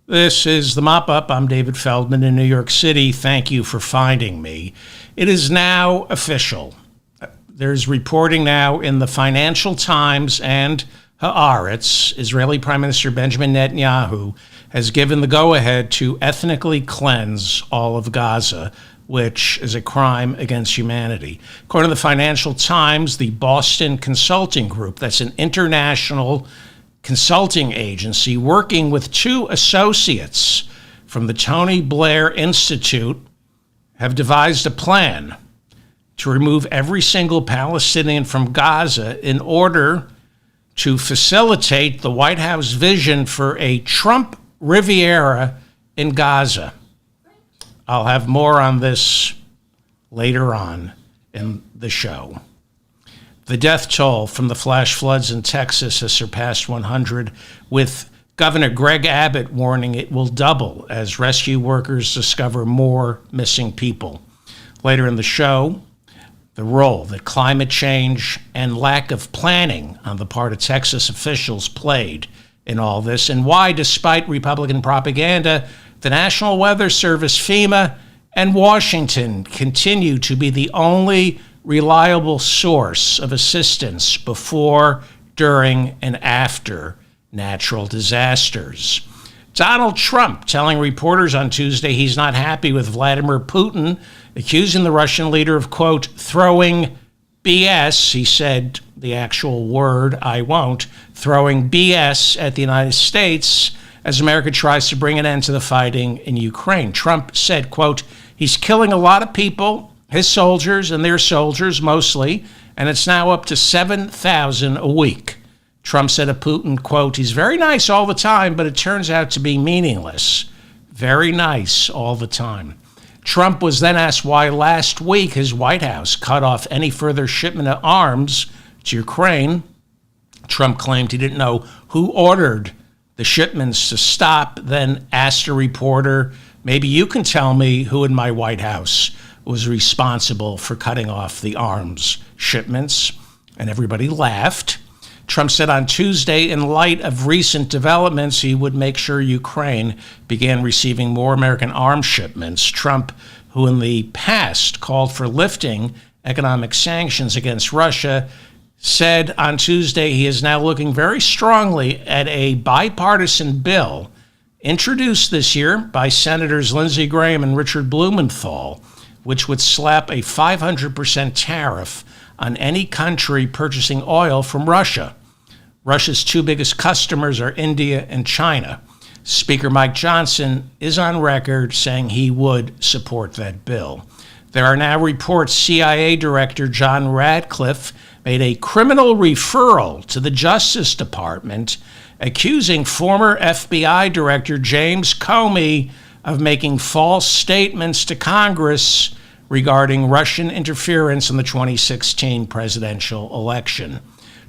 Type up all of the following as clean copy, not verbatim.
This is the Mop-Up. I'm David Feldman in New York City. Thank you for finding me. It is now official. There's reporting now in the Financial Times and Haaretz. Israeli Prime Minister Benjamin Netanyahu has given the go-ahead to ethnically cleanse all of Gaza, which is a crime against humanity. According to the Financial Times, the Boston Consulting Group, that's an international consulting agency working with two associates from the Tony Blair Institute, have devised a plan to remove every single Palestinian from Gaza in order to facilitate the White House vision for a Trump Riviera in Gaza. I'll have more on this later on in the show. The death toll from the flash floods in Texas has surpassed 100, with Governor Greg Abbott warning it will double as rescue workers discover more missing people. Later in the show, the role that climate change and lack of planning on the part of Texas officials played in all this, and why, despite Republican propaganda, the National Weather Service, FEMA, and Washington continue to be the only reliable source of assistance before, during, and after natural disasters. Donald Trump telling reporters on Tuesday he's not happy with Vladimir Putin, accusing the Russian leader of, quote, throwing BS. He said the actual word, I won't, throwing BS at the United States as America tries to bring an end to the fighting in Ukraine. Trump said, quote, he's killing a lot of people, his soldiers and their soldiers mostly, and it's now up to 7,000 a week. Trump said of Putin, quote, he's very nice all the time, but it turns out to be meaningless. Very nice all the time. Trump was then asked why last week his White House cut off any further shipment of arms to Ukraine. Trump claimed he didn't know who ordered the shipments to stop, then asked a reporter, maybe you can tell me who in my White House was responsible for cutting off the arms shipments, and everybody laughed. Trump said on Tuesday, in light of recent developments, he would make sure Ukraine began receiving more American arms shipments. Trump, who in the past called for lifting economic sanctions against Russia, said on Tuesday he is now looking very strongly at a bipartisan bill introduced this year by Senators Lindsey Graham and Richard Blumenthal, which would slap a 500% tariff on any country purchasing oil from Russia. Russia's two biggest customers are India and China. Speaker Mike Johnson is on record saying he would support that bill. There are now reports CIA Director John Ratcliffe made a criminal referral to the Justice Department, accusing former FBI Director James Comey of making false statements to Congress regarding Russian interference in the 2016 presidential election.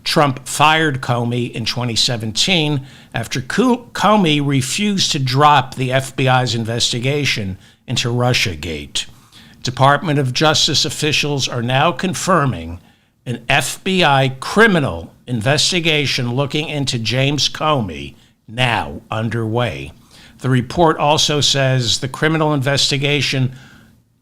Trump fired Comey in 2017 after Comey refused to drop the FBI's investigation into Russiagate. Department of Justice officials are now confirming an FBI criminal investigation looking into James Comey now underway. The report also says the criminal investigation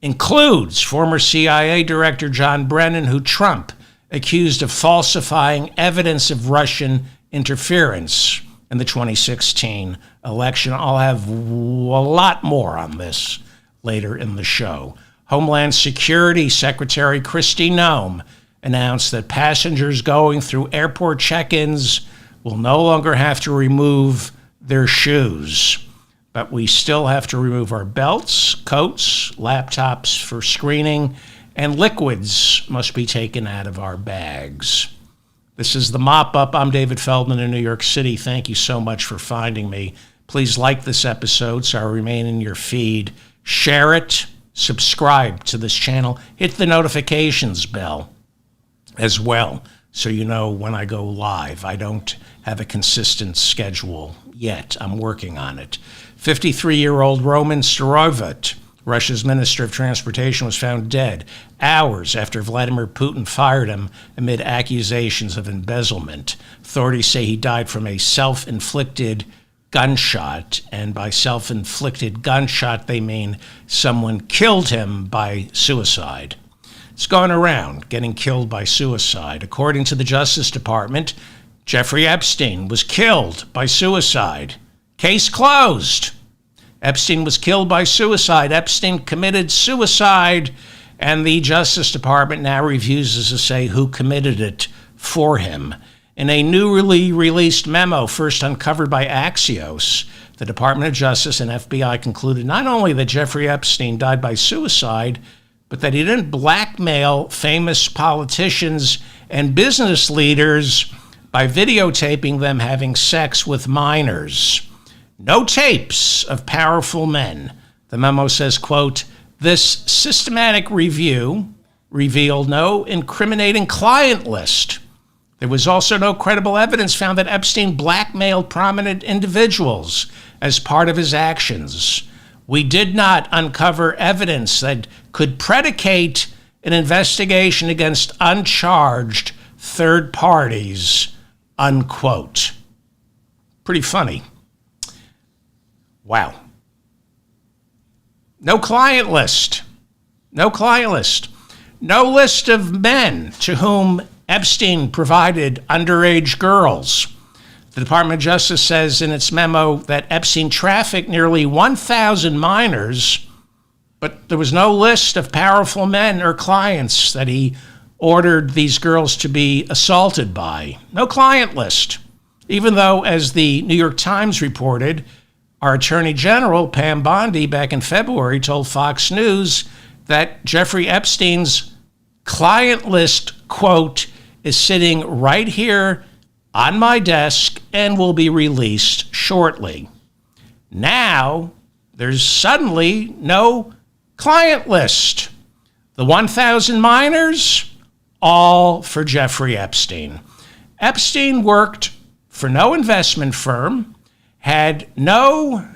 includes former CIA Director John Brennan, who Trump accused of falsifying evidence of Russian interference in the 2016 election. I'll have a lot more on this later in the show. Homeland Security Secretary Kristi Noem announced that passengers going through airport check-ins will no longer have to remove their shoes. But we still have to remove our belts, coats, laptops for screening, and liquids must be taken out of our bags. This is the Mop-Up. I'm David Feldman in New York City. Thank you so much for finding me. Please like this episode so I remain in your feed. Share it. Subscribe to this channel. Hit the notifications bell as well so you know when I go live. I don't have a consistent schedule yet. I'm working on it. 53-year-old Roman Starovet, Russia's Minister of Transportation, was found dead hours after Vladimir Putin fired him amid accusations of embezzlement. Authorities say he died from a self-inflicted gunshot. And by self-inflicted gunshot, they mean someone killed him by suicide. It's going around, getting killed by suicide. According to the Justice Department, Jeffrey Epstein was killed by suicide. Case closed. Epstein was killed by suicide. Epstein committed suicide, and the Justice Department now refuses to say who committed it for him. In a newly released memo, first uncovered by Axios, the Department of Justice and FBI concluded not only that Jeffrey Epstein died by suicide, but that he didn't blackmail famous politicians and business leaders by videotaping them having sex with minors. No tapes of powerful men. The memo says, quote, "This systematic review revealed no incriminating client list. There was also no credible evidence found that Epstein blackmailed prominent individuals as part of his actions. We did not uncover evidence that could predicate an investigation against uncharged third parties," unquote. Pretty funny. Wow. No client list. No client list. No list of men to whom Epstein provided underage girls. The Department of Justice says in its memo that Epstein trafficked nearly 1,000 minors, but there was no list of powerful men or clients that he ordered these girls to be assaulted by. No client list. Even though, as the New York Times reported, our Attorney General, Pam Bondi, back in February, told Fox News that Jeffrey Epstein's client list, quote, "is sitting right here on my desk and will be released shortly." Now, there's suddenly no client list. The 1,000 minors, all for Jeffrey Epstein. Epstein worked for no investment firm, had no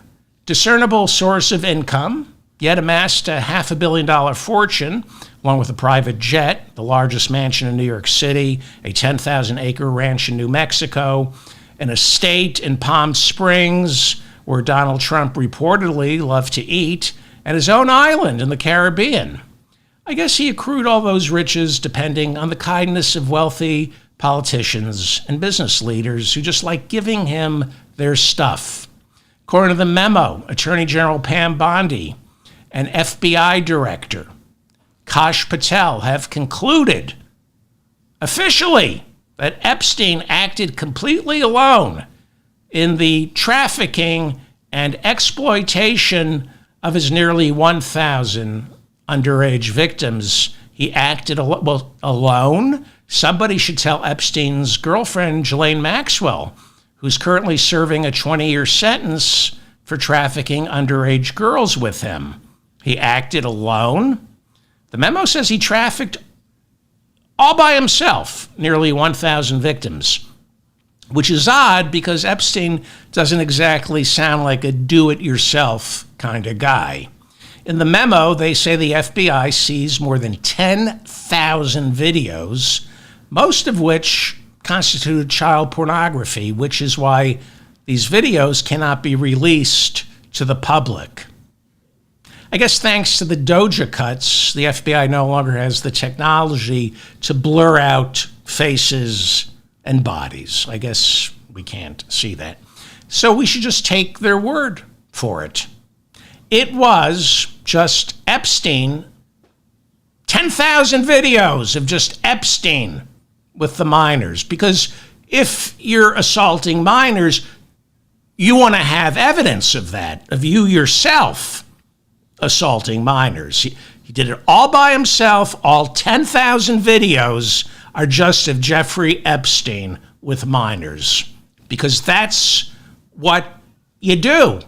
discernible source of income, yet amassed a $500 million fortune, along with a private jet, the largest mansion in New York City, a 10,000-acre ranch in New Mexico, an estate in Palm Springs, where Donald Trump reportedly loved to eat, and his own island in the Caribbean. I guess he accrued all those riches depending on the kindness of wealthy politicians and business leaders who just like giving him their stuff. According to the memo, Attorney General Pam Bondi and FBI Director Kash Patel have concluded officially that Epstein acted completely alone in the trafficking and exploitation of his nearly 1,000 underage victims. He acted alone. Somebody should tell Epstein's girlfriend, Ghislaine Maxwell, who's currently serving a 20-year sentence for trafficking underage girls with him. He acted alone. The memo says he trafficked all by himself, nearly 1,000 victims, which is odd because Epstein doesn't exactly sound like a do-it-yourself kind of guy. In the memo, they say the FBI seized more than 10,000 videos, most of which constituted child pornography, which is why these videos cannot be released to the public. I guess thanks to the Doja cuts, the FBI no longer has the technology to blur out faces and bodies. I guess we can't see that. So we should just take their word for it. It was just Epstein, 10,000 videos of just Epstein with the minors. Because if you're assaulting minors, you want to have evidence of that, of you yourself assaulting minors. He did it all by himself. All 10,000 videos are just of Jeffrey Epstein with minors, because that's what you do.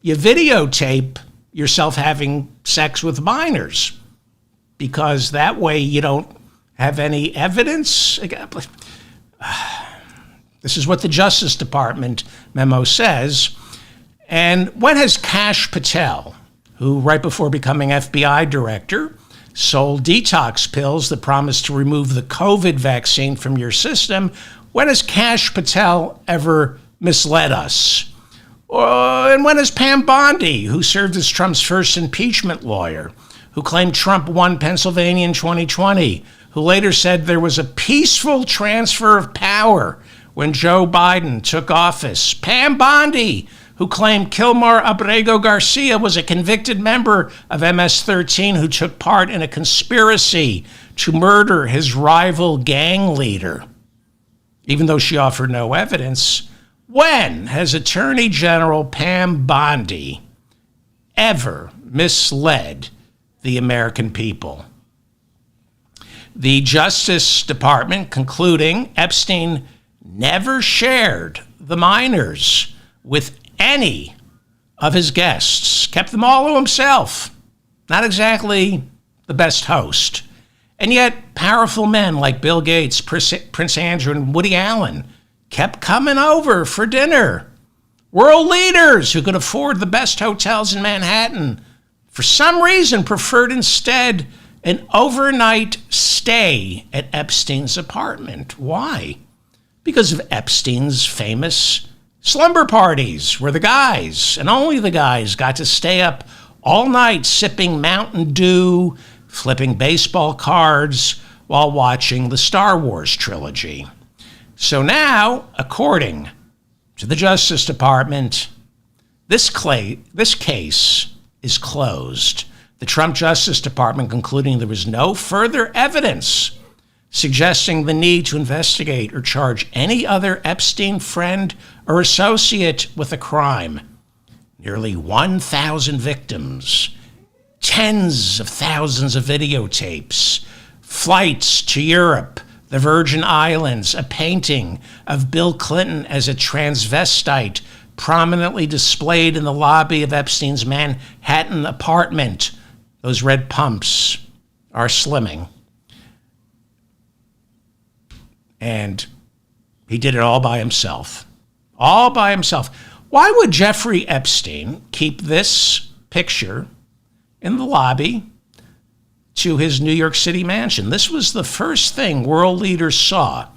You videotape yourself having sex with minors, because that way you don't have any evidence. This is what the Justice Department memo says. And when has Kash Patel, who right before becoming FBI director sold detox pills that promised to remove the COVID vaccine from your system, when has Kash Patel ever misled us? And when is Pam Bondi, who served as Trump's first impeachment lawyer, who claimed Trump won Pennsylvania in 2020, who later said there was a peaceful transfer of power when Joe Biden took office? Pam Bondi, who claimed Kilmar Abrego Garcia was a convicted member of MS-13 who took part in a conspiracy to murder his rival gang leader, even though she offered no evidence. When has Attorney General Pam Bondi ever misled the American people? The Justice Department concluding Epstein never shared the minors with any of his guests, kept them all to himself. Not exactly the best host. And yet, powerful men like Bill Gates, Prince Andrew, and Woody Allen kept coming over for dinner. World leaders who could afford the best hotels in Manhattan, for some reason, preferred instead an overnight stay at Epstein's apartment. Why? Because of Epstein's famous slumber parties, where the guys, and only the guys, got to stay up all night sipping Mountain Dew, flipping baseball cards, while watching the Star Wars trilogy. So now, according to the Justice Department, this case is closed. The Trump Justice Department concluding there was no further evidence suggesting the need to investigate or charge any other Epstein friend or associate with a crime. Nearly 1,000 victims, tens of thousands of videotapes, flights to Europe, the Virgin Islands, a painting of Bill Clinton as a transvestite prominently displayed in the lobby of Epstein's Manhattan apartment. Those red pumps are slimming. And he did it all by himself. All by himself. Why would Jeffrey Epstein keep this picture in the lobby to his New York City mansion? This was the first thing world leaders saw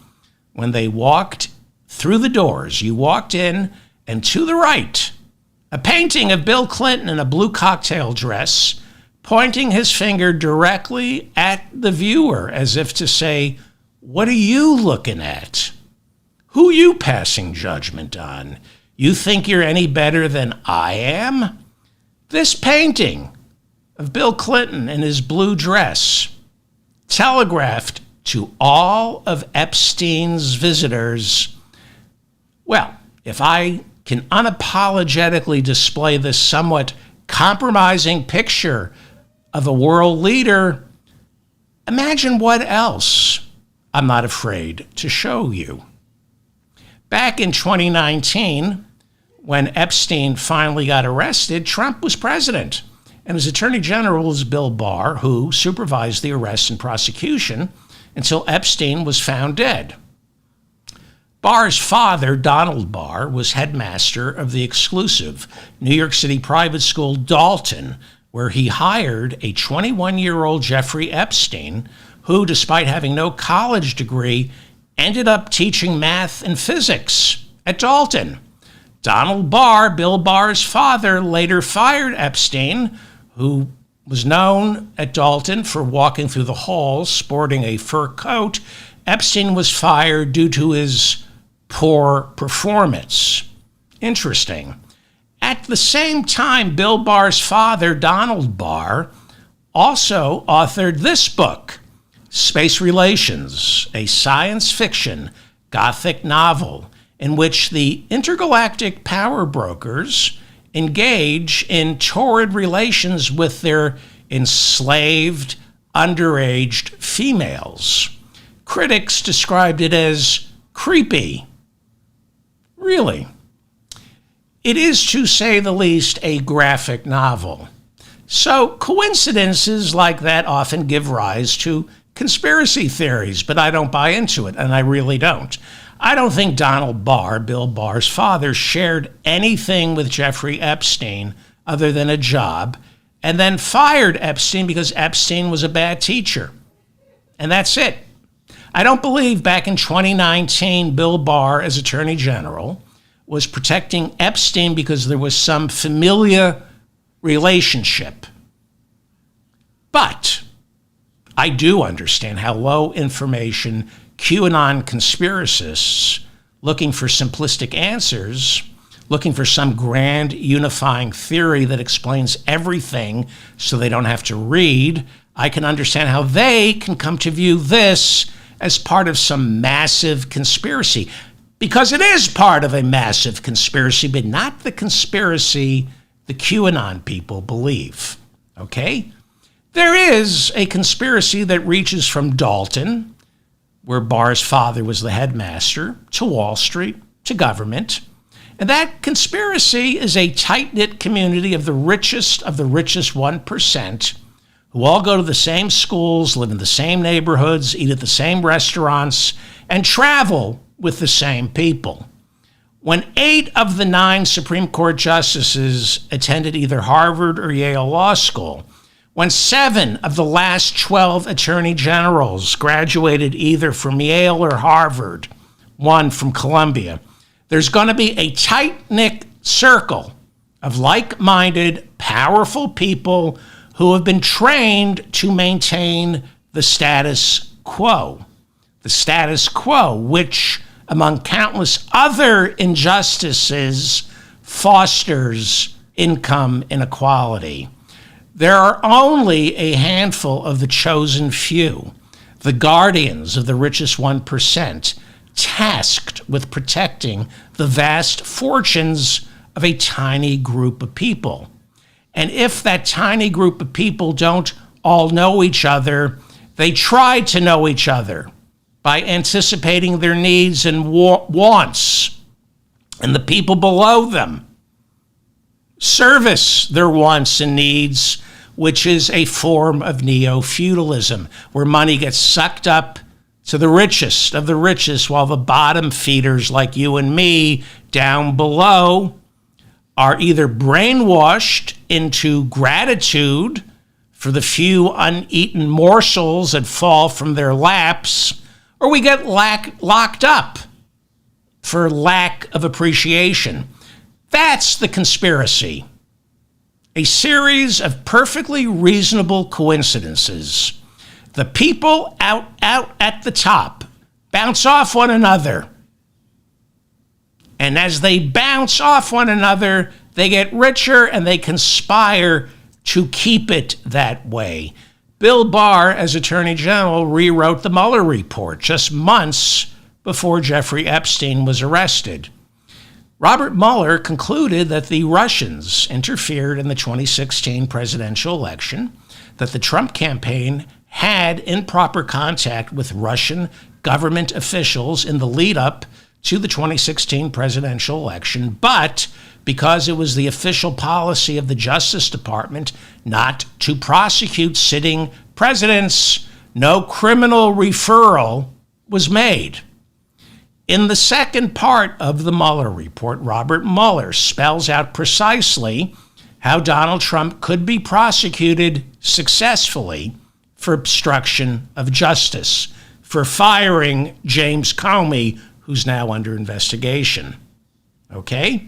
when they walked through the doors. You walked in, and to the right, a painting of Bill Clinton in a blue cocktail dress, pointing his finger directly at the viewer as if to say, "What are you looking at? Who you passing judgment on? You think you're any better than I am?" This painting of Bill Clinton in his blue dress telegraphed to all of Epstein's visitors, well, if I can unapologetically display this somewhat compromising picture of a world leader, imagine what else I'm not afraid to show you. Back in 2019, when Epstein finally got arrested, Trump was president, and his attorney general was Bill Barr, who supervised the arrest and prosecution until Epstein was found dead. Barr's father, Donald Barr, was headmaster of the exclusive New York City private school Dalton, where he hired a 21-year-old Jeffrey Epstein, who, despite having no college degree, ended up teaching math and physics at Dalton. Donald Barr, Bill Barr's father, later fired Epstein, who was known at Dalton for walking through the halls sporting a fur coat. Epstein was fired due to his poor performance. Interesting. At the same time, Bill Barr's father, Donald Barr, also authored this book, Space Relations, a science fiction Gothic novel in which the intergalactic power brokers engage in torrid relations with their enslaved, underaged females. Critics described it as creepy. Really. It is, to say the least, a graphic novel. So coincidences like that often give rise to conspiracy theories, but I don't buy into it, and I really don't. I don't think Donald Barr, Bill Barr's father, shared anything with Jeffrey Epstein other than a job, and then fired Epstein because Epstein was a bad teacher. And that's it. I don't believe back in 2019, Bill Barr, as Attorney General, was protecting Epstein because there was some familiar relationship. But I do understand how low information QAnon conspiracists looking for simplistic answers, looking for some grand unifying theory that explains everything so they don't have to read, I can understand how they can come to view this as part of some massive conspiracy. Because it is part of a massive conspiracy, but not the conspiracy the QAnon people believe, okay? There is a conspiracy that reaches from Dalton, where Barr's father was the headmaster, to Wall Street, to government. And that conspiracy is a tight-knit community of the richest 1%, who all go to the same schools, live in the same neighborhoods, eat at the same restaurants, and travel with the same people. When 8 of the 9 Supreme Court justices attended either Harvard or Yale Law School, when 7 of the last 12 attorney generals graduated either from Yale or Harvard, 1 from Columbia, there's going to be a tight-knit circle of like-minded, powerful people who have been trained to maintain the status quo. The status quo, which, among countless other injustices, fosters income inequality. There are only a handful of the chosen few, the guardians of the richest 1%, tasked with protecting the vast fortunes of a tiny group of people. And if that tiny group of people don't all know each other, they try to know each other by anticipating their needs and wants, and the people below them service their wants and needs, which is a form of neo-feudalism, where money gets sucked up to the richest of the richest, while the bottom feeders like you and me down below are either brainwashed into gratitude for the few uneaten morsels that fall from their laps, or we get locked up for lack of appreciation. That's the conspiracy. A series of perfectly reasonable coincidences. The people out at the top bounce off one another. And as they bounce off one another, they get richer and they conspire to keep it that way. Bill Barr, as Attorney General, rewrote the Mueller report just months before Jeffrey Epstein was arrested. Robert Mueller concluded that the Russians interfered in the 2016 presidential election, that the Trump campaign had improper contact with Russian government officials in the lead-up to the 2016 presidential election, but because it was the official policy of the Justice Department not to prosecute sitting presidents, no criminal referral was made. In the second part of the Mueller report, Robert Mueller spells out precisely how Donald Trump could be prosecuted successfully for obstruction of justice, for firing James Comey, who's now under investigation. Okay?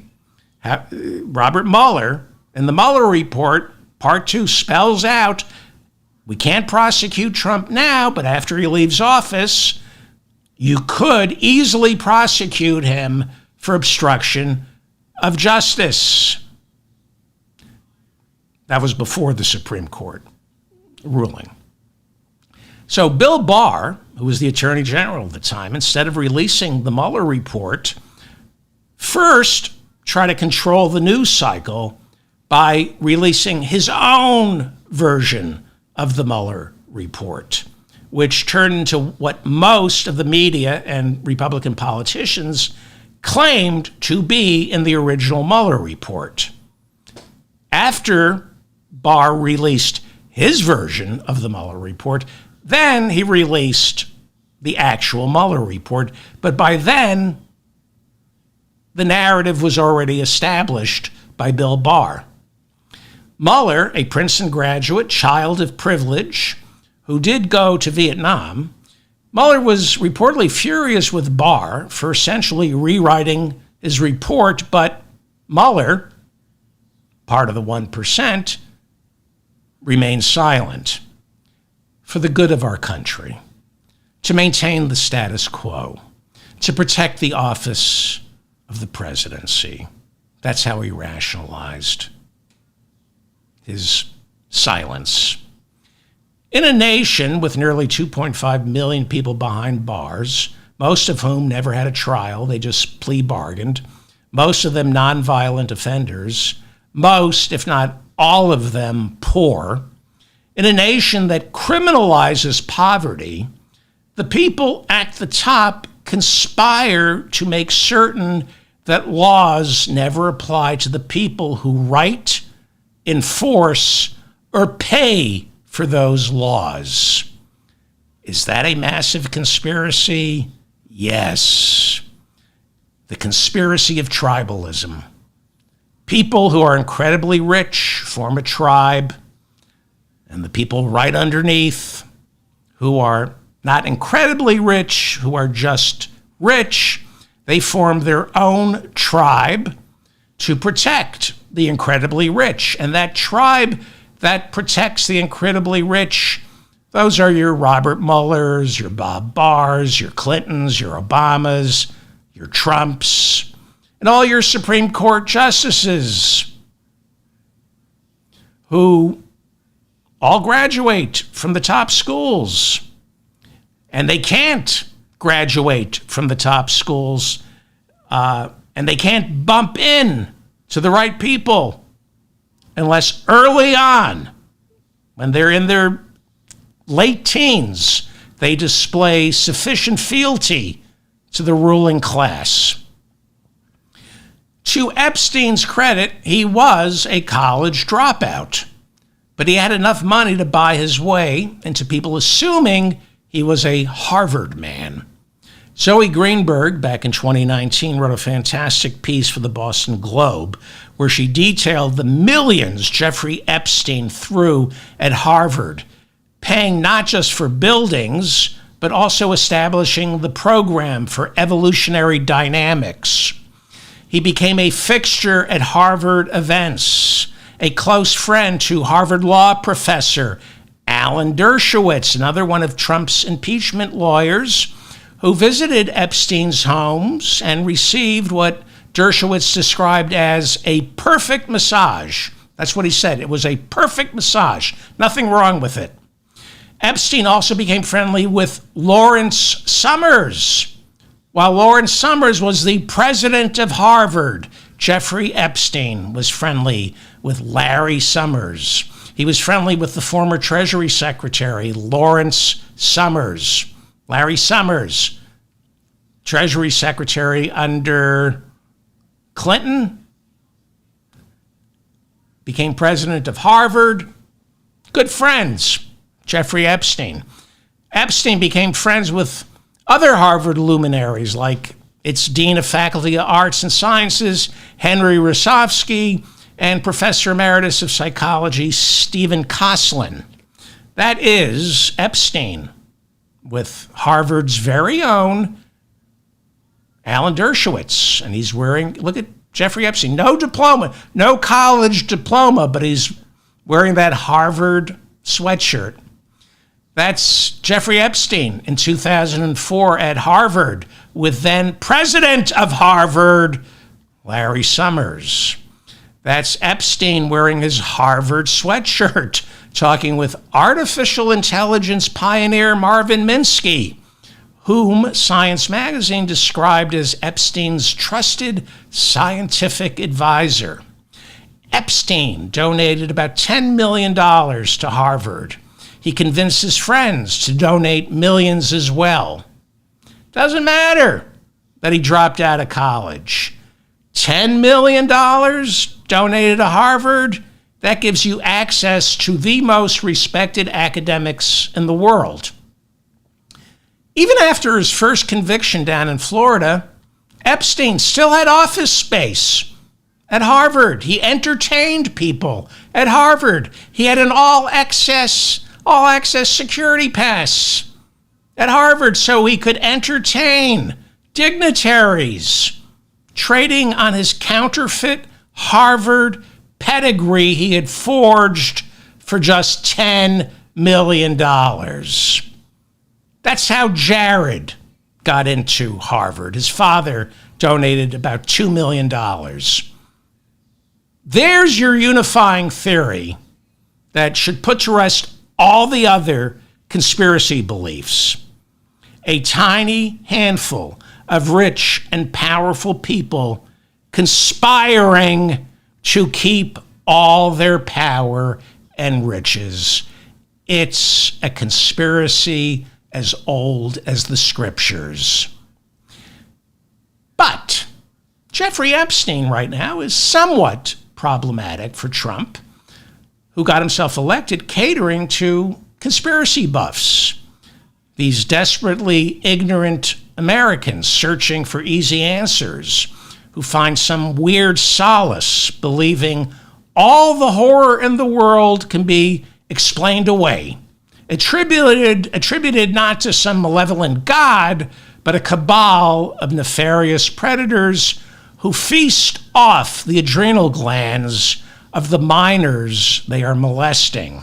Robert Mueller, in the Mueller report, Part 2 spells out, we can't prosecute Trump now, but after he leaves office, you could easily prosecute him for obstruction of justice. That was before the Supreme Court ruling. So Bill Barr, who was the Attorney General at the time, instead of releasing the Mueller report, first tried to control the news cycle by releasing his own version of the Mueller report, which turned into what most of the media and Republican politicians claimed to be in the original Mueller report. After Barr released his version of the Mueller report, then he released the actual Mueller report. But by then, the narrative was already established by Bill Barr. Mueller, a Princeton graduate, child of privilege, who did go to Vietnam, Mueller was reportedly furious with Barr for essentially rewriting his report, but Mueller, part of the 1%, remains silent for the good of our country, to maintain the status quo, to protect the office of the presidency. That's how he rationalized his silence. In a nation with nearly 2.5 million people behind bars, most of whom never had a trial, they just plea bargained, most of them nonviolent offenders, most, if not all of them, poor, in a nation that criminalizes poverty, the people at the top conspire to make certain that laws never apply to the people who write, enforce, or pay for those laws. Is that a massive conspiracy? Yes. The conspiracy of tribalism. People who are incredibly rich form a tribe, and the people right underneath who are not incredibly rich, who are just rich, they form their own tribe to protect the incredibly rich. And that tribe that protects the incredibly rich, those are your Robert Muellers, your Bob Barrs, your Clintons, your Obamas, your Trumps, and all your Supreme Court justices who all graduate from the top schools. And they can't graduate from the top schools, and they can't bump in to the right people unless early on, when they're in their late teens, they display sufficient fealty to the ruling class. To Epstein's credit, he was a college dropout, but he had enough money to buy his way into people assuming he was a Harvard man. Zoe Greenberg, back in 2019, wrote a fantastic piece for the Boston Globe where she detailed the millions Jeffrey Epstein threw at Harvard, paying not just for buildings, but also establishing the program for evolutionary dynamics. He became a fixture at Harvard events, a close friend to Harvard law professor Alan Dershowitz, another one of Trump's impeachment lawyers, who visited Epstein's homes and received what Dershowitz described as a perfect massage. That's what he said. It was a perfect massage. Nothing wrong with it. Epstein also became friendly with Lawrence Summers. While Lawrence Summers was the president of Harvard, Jeffrey Epstein was friendly with Larry Summers. He was friendly with the former Treasury Secretary, Lawrence Summers. Larry Summers, Treasury Secretary under Clinton, became president of Harvard. Good friends, Jeffrey Epstein. Epstein became friends with other Harvard luminaries like its Dean of Faculty of Arts and Sciences, Henry Rosofsky, and Professor Emeritus of Psychology, Stephen Koslin. That is Epstein, with Harvard's very own Alan Dershowitz. And he's wearing, look at Jeffrey Epstein, no diploma, no college diploma, but he's wearing that Harvard sweatshirt. That's Jeffrey Epstein in 2004 at Harvard with then president of Harvard, Larry Summers. That's Epstein wearing his Harvard sweatshirt, talking with artificial intelligence pioneer Marvin Minsky, whom Science Magazine described as Epstein's trusted scientific advisor. Epstein donated about $10 million to Harvard. He convinced his friends to donate millions as well. Doesn't matter that he dropped out of college. $10 million donated to Harvard, that gives you access to the most respected academics in the world. Even after his first conviction down in Florida, Epstein still had office space at Harvard. He entertained people at Harvard. He had an all-access security pass at Harvard so he could entertain dignitaries. trading on his counterfeit Harvard pedigree he had forged for just $10 million. That's how Jared got into Harvard. His father donated about $2 million. There's your unifying theory that should put to rest all the other conspiracy beliefs. A tiny handful of rich and powerful people conspiring to keep all their power and riches. It's a conspiracy as old as the scriptures. But Jeffrey Epstein right now is somewhat problematic for Trump, who got himself elected catering to conspiracy buffs, these desperately ignorant Americans searching for easy answers, who find some weird solace believing all the horror in the world can be explained away, attributed not to some malevolent God, but a cabal of nefarious predators who feast off the adrenal glands of the minors they are molesting.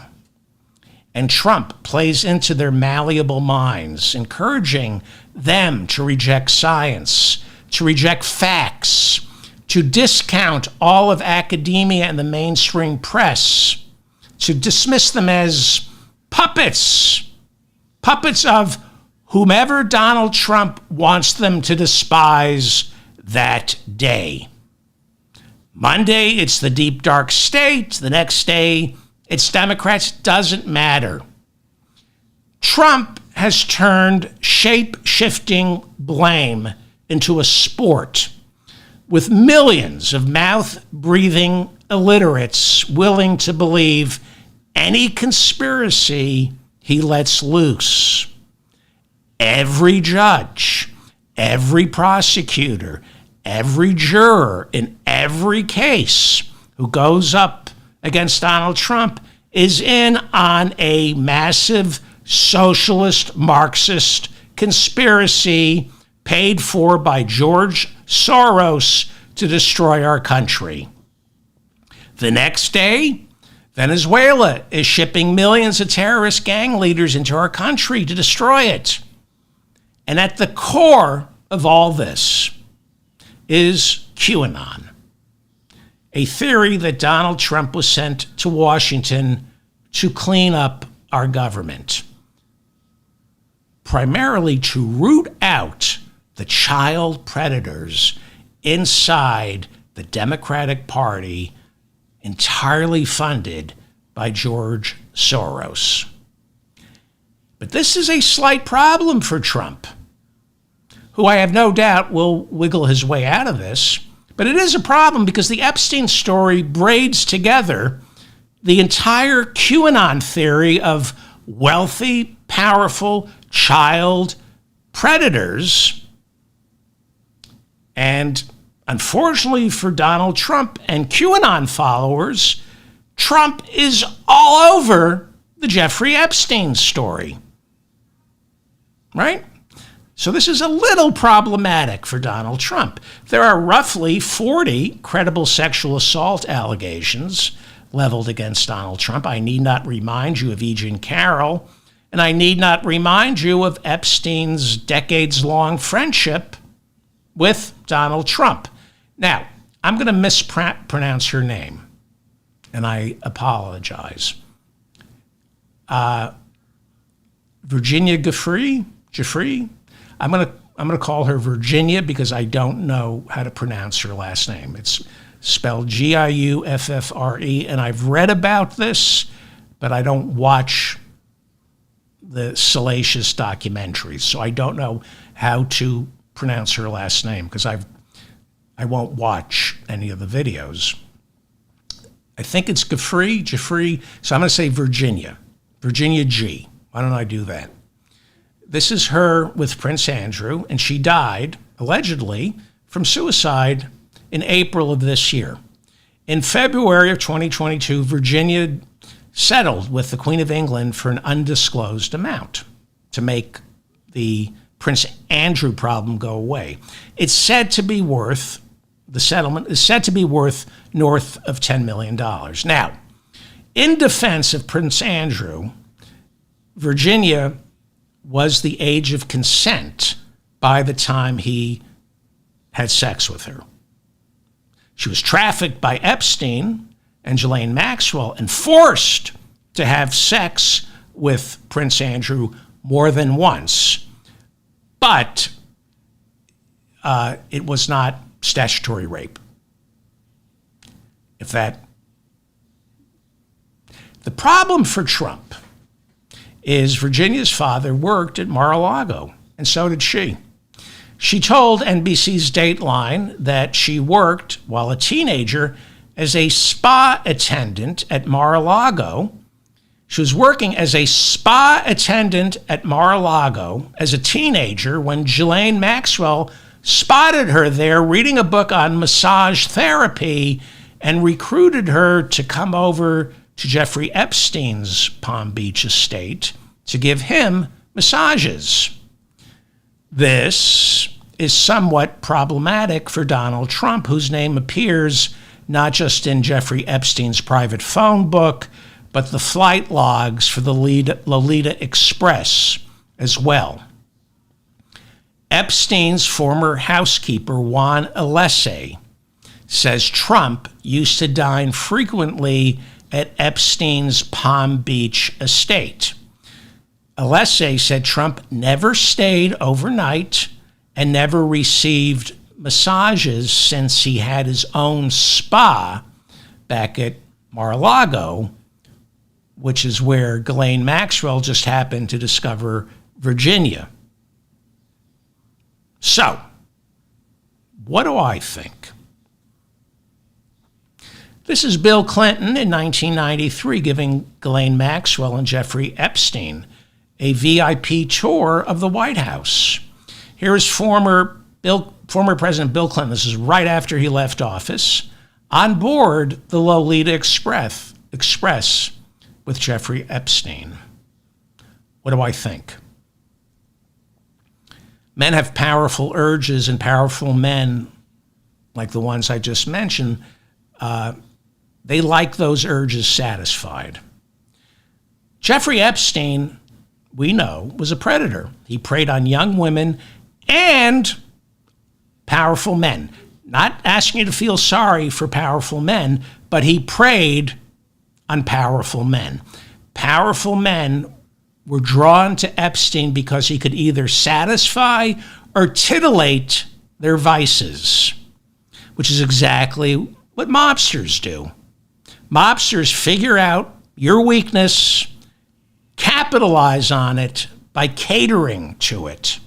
And Trump plays into their malleable minds, encouraging them to reject science, to reject facts, to discount all of academia and the mainstream press, to dismiss them as puppets of whomever Donald Trump wants them to despise that day. Monday, it's the deep, dark state. The next day, it's Democrats. Doesn't matter. Trump has turned shape-shifting blame into a sport, with millions of mouth-breathing illiterates willing to believe any conspiracy he lets loose. Every judge, every prosecutor, every juror in every case who goes up against Donald Trump is in on a massive socialist Marxist conspiracy paid for by George Soros to destroy our country. The next day, Venezuela is shipping millions of terrorist gang leaders into our country to destroy it. And at the core of all this is QAnon, a theory that Donald Trump was sent to Washington to clean up our government, primarily to root out the child predators inside the Democratic Party, entirely funded by George Soros. But this is a slight problem for Trump, who I have no doubt will wiggle his way out of this. But it is a problem because the Epstein story braids together the entire QAnon theory of wealthy, powerful child predators. And unfortunately for Donald Trump and QAnon followers, Trump is all over the Jeffrey Epstein story. Right? So this is a little problematic for Donald Trump. There are roughly 40 credible sexual assault allegations leveled against Donald Trump. I need not remind you of E. Jean Carroll, and I need not remind you of Epstein's decades-long friendship with Donald Trump. Now, I'm going to mispronounce her name, and I apologize. Virginia Giuffre? I'm going to call her Virginia because I don't know how to pronounce her last name. It's spelled Giuffre, and I've read about this, but I don't watch the salacious documentaries, so I don't know how to pronounce her last name because I won't watch any of the videos. I think it's Jeffrey, so I'm going to say Virginia G. Why don't I do that? This is her with Prince Andrew, and she died, allegedly, from suicide in April of this year. In February of 2022, Virginia settled with the Queen of England for an undisclosed amount to make the Prince Andrew problem go away. It's said to be worth the settlement is said to be worth north of $10 million. Now, in defense of Prince Andrew, Virginia was the age of consent by the time he had sex with her. She was trafficked by Epstein and Ghislaine Maxwell and forced to have sex with Prince Andrew more than once. But it was not statutory rape. The problem for Trump is Virginia's father worked at Mar-a-Lago, and so did she. She told NBC's Dateline that she worked while a teenager as a spa attendant at Mar-a-Lago. She was working as a spa attendant at Mar-a-Lago as a teenager when Ghislaine Maxwell spotted her there reading a book on massage therapy and recruited her to come over to Jeffrey Epstein's Palm Beach estate to give him massages. This is somewhat problematic for Donald Trump, whose name appears not just in Jeffrey Epstein's private phone book, but the flight logs for the Lolita Express as well. Epstein's former housekeeper, Juan Alessi, says Trump used to dine frequently at Epstein's Palm Beach estate. Alessi said Trump never stayed overnight and never received massages since he had his own spa back at Mar-a-Lago, which is where Ghislaine Maxwell just happened to discover Virginia. So, what do I think? This is Bill Clinton in 1993 giving Ghislaine Maxwell and Jeffrey Epstein a VIP tour of the White House. Here is former President Bill Clinton, this is right after he left office, on board the Lolita Express with Jeffrey Epstein. What do I think? Men have powerful urges, and powerful men, like the ones I just mentioned, they like those urges satisfied. Jeffrey Epstein, we know, was a predator. He preyed on young women and powerful men. Not asking you to feel sorry for powerful men, but he preyed on powerful men. Powerful men were drawn to Epstein because he could either satisfy or titillate their vices, which is exactly what mobsters do. Mobsters figure out your weakness, capitalize on it by catering to it.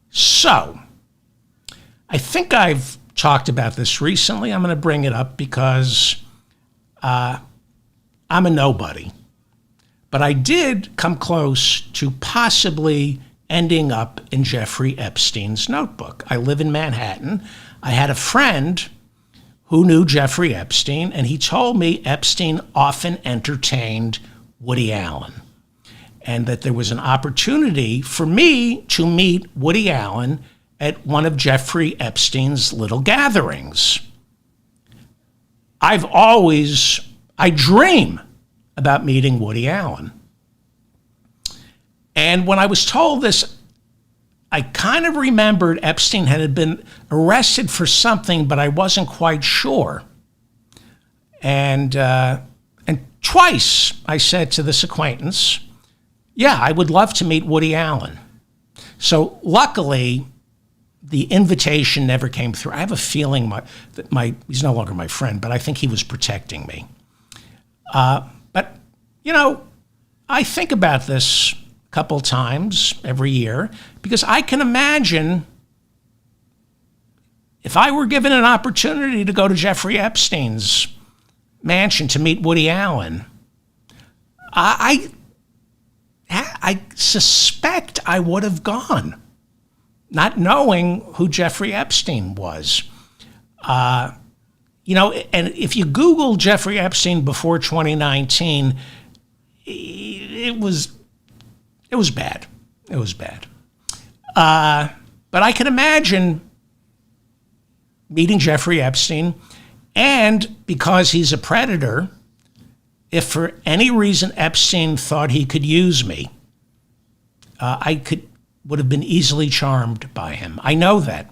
So, I think I've talked about this recently. I'm going to bring it up because I'm a nobody. But I did come close to possibly ending up in Jeffrey Epstein's notebook. I live in Manhattan. I had a friend who knew Jeffrey Epstein, and he told me Epstein often entertained Woody Allen, and that there was an opportunity for me to meet Woody Allen at one of Jeffrey Epstein's little gatherings. I dream about meeting Woody Allen. And when I was told this, I kind of remembered Epstein had been arrested for something, but I wasn't quite sure. And twice I said to this acquaintance, yeah, I would love to meet Woody Allen. So luckily, the invitation never came through. I have a feeling he's no longer my friend, but I think he was protecting me. But, I think about this a couple times every year because I can imagine if I were given an opportunity to go to Jeffrey Epstein's mansion to meet Woody Allen, I suspect I would have gone, not knowing who Jeffrey Epstein was. And if you Google Jeffrey Epstein before 2019, it was bad. It was bad. But I can imagine meeting Jeffrey Epstein, and because he's a predator, if for any reason Epstein thought he could use me, would have been easily charmed by him. I know that.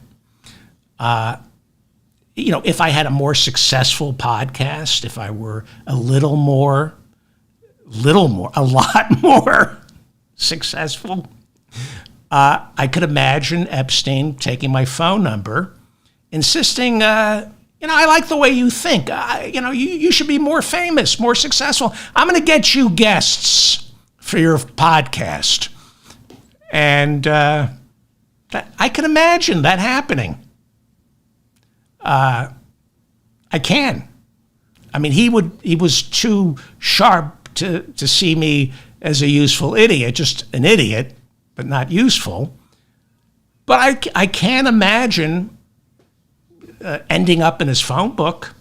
If I had a more successful podcast, if I were a lot more successful, I could imagine Epstein taking my phone number, insisting, I like the way you think. You should be more famous, more successful. I'm going to get you guests for your podcast. And I can imagine that happening. I can. I mean, he was too sharp to see me as a useful idiot, just an idiot, but not useful. But I can't imagine ending up in his phone book.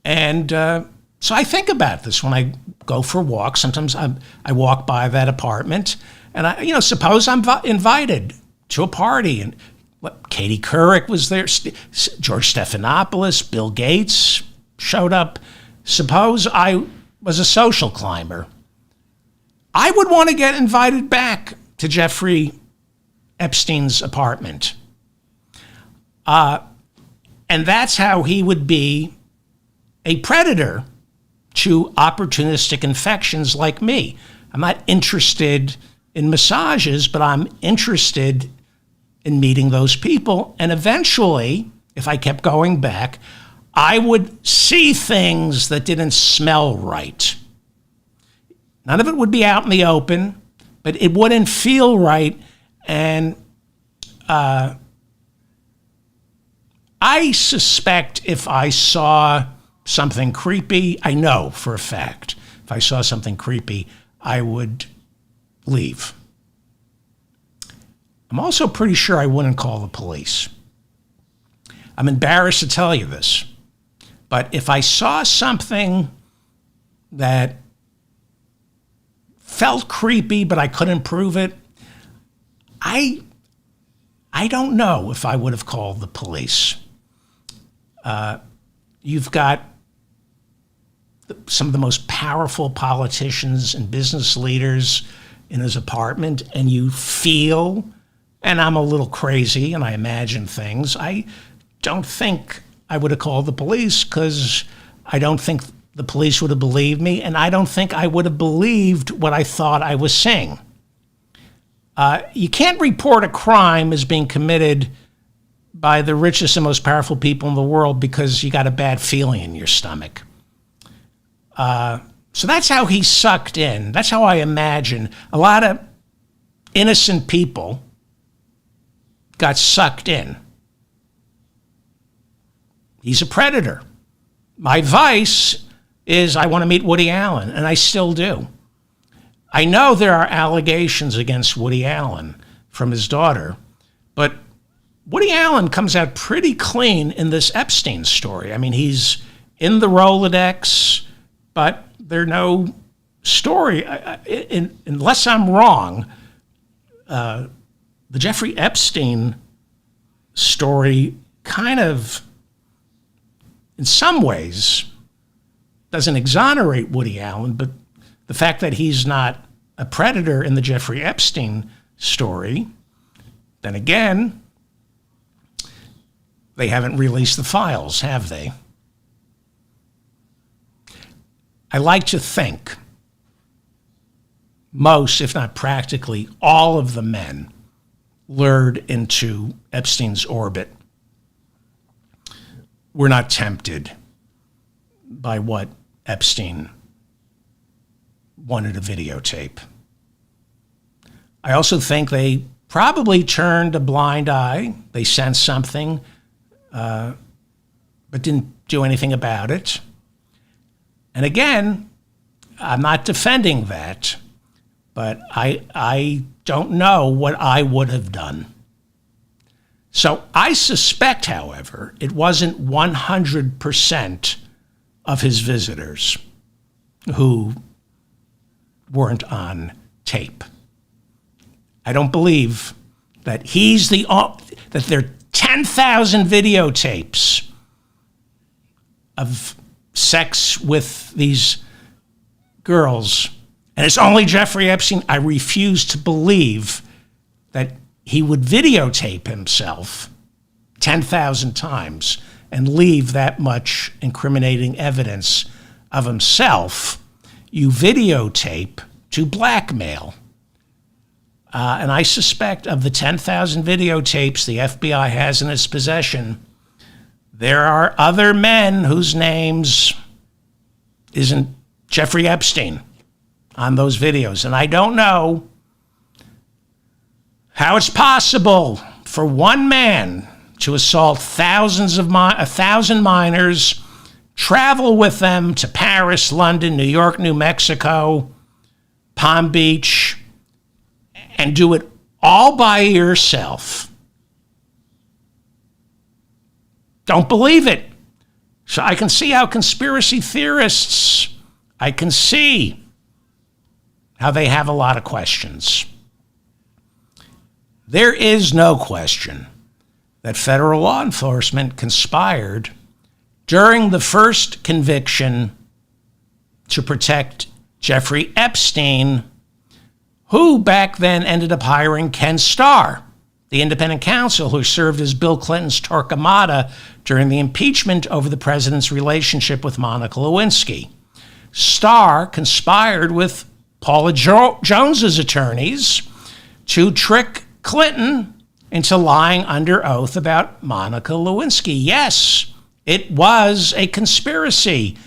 And so I think about this when I go for walks. Sometimes I walk by that apartment, and suppose I'm invited to a party, and Katie Couric was there, George Stephanopoulos, Bill Gates showed up. Suppose I was a social climber. I would want to get invited back to Jeffrey Epstein's apartment. And that's how he would be a predator to opportunistic infections like me. I'm not interested in massages, but I'm interested in meeting those people. And eventually, if I kept going back, I would see things that didn't smell right. None of it would be out in the open, but it wouldn't feel right. And I suspect if I saw something creepy, I know for a fact, if I saw something creepy, I would leave. I'm also pretty sure I wouldn't call the police. I'm embarrassed to tell you this, but if I saw something that felt creepy, but I couldn't prove it, I don't know if I would have called the police. You've got some of the most powerful politicians and business leaders in his apartment, and you feel, and I'm a little crazy and I imagine things, I don't think I would have called the police because I don't think the police would have believed me, and I don't think I would have believed what I thought I was saying. You can't report a crime as being committed by the richest and most powerful people in the world because you got a bad feeling in your stomach. So that's how he sucked in. That's how I imagine a lot of innocent people got sucked in. He's a predator. My vice is I want to meet Woody Allen, and I still do. I know there are allegations against Woody Allen from his daughter, but Woody Allen comes out pretty clean in this Epstein story. I mean, he's in the Rolodex, but there's no story. Unless I'm wrong, the Jeffrey Epstein story kind of, in some ways, doesn't exonerate Woody Allen, but the fact that he's not a predator in the Jeffrey Epstein story, then again, they haven't released the files, have they? I like to think most, if not practically, all of the men lured into Epstein's orbit were not tempted by what Epstein wanted to videotape. I also think they probably turned a blind eye. They sensed something, but didn't do anything about it. And again, I'm not defending that, but I don't know what I would have done. So I suspect, however, it wasn't 100% of his visitors who weren't on tape. I don't believe that that they're 10,000 videotapes of sex with these girls. And it's only Jeffrey Epstein. I refuse to believe that he would videotape himself 10,000 times and leave that much incriminating evidence of himself. You videotape to blackmail. And I suspect of the 10,000 videotapes the FBI has in its possession, there are other men whose names isn't Jeffrey Epstein on those videos. And I don't know how it's possible for one man to assault 1,000 minors, travel with them to Paris, London, New York, New Mexico, Palm Beach, and do it all by yourself. Don't believe it. So I can see how conspiracy theorists, I can see how they have a lot of questions. There is no question that federal law enforcement conspired during the first conviction to protect Jeffrey Epstein, who back then ended up hiring Ken Starr, the independent counsel who served as Bill Clinton's Torquemada during the impeachment over the president's relationship with Monica Lewinsky. Starr conspired with Paula Jones's attorneys to trick Clinton into lying under oath about Monica Lewinsky. Yes, it was a conspiracy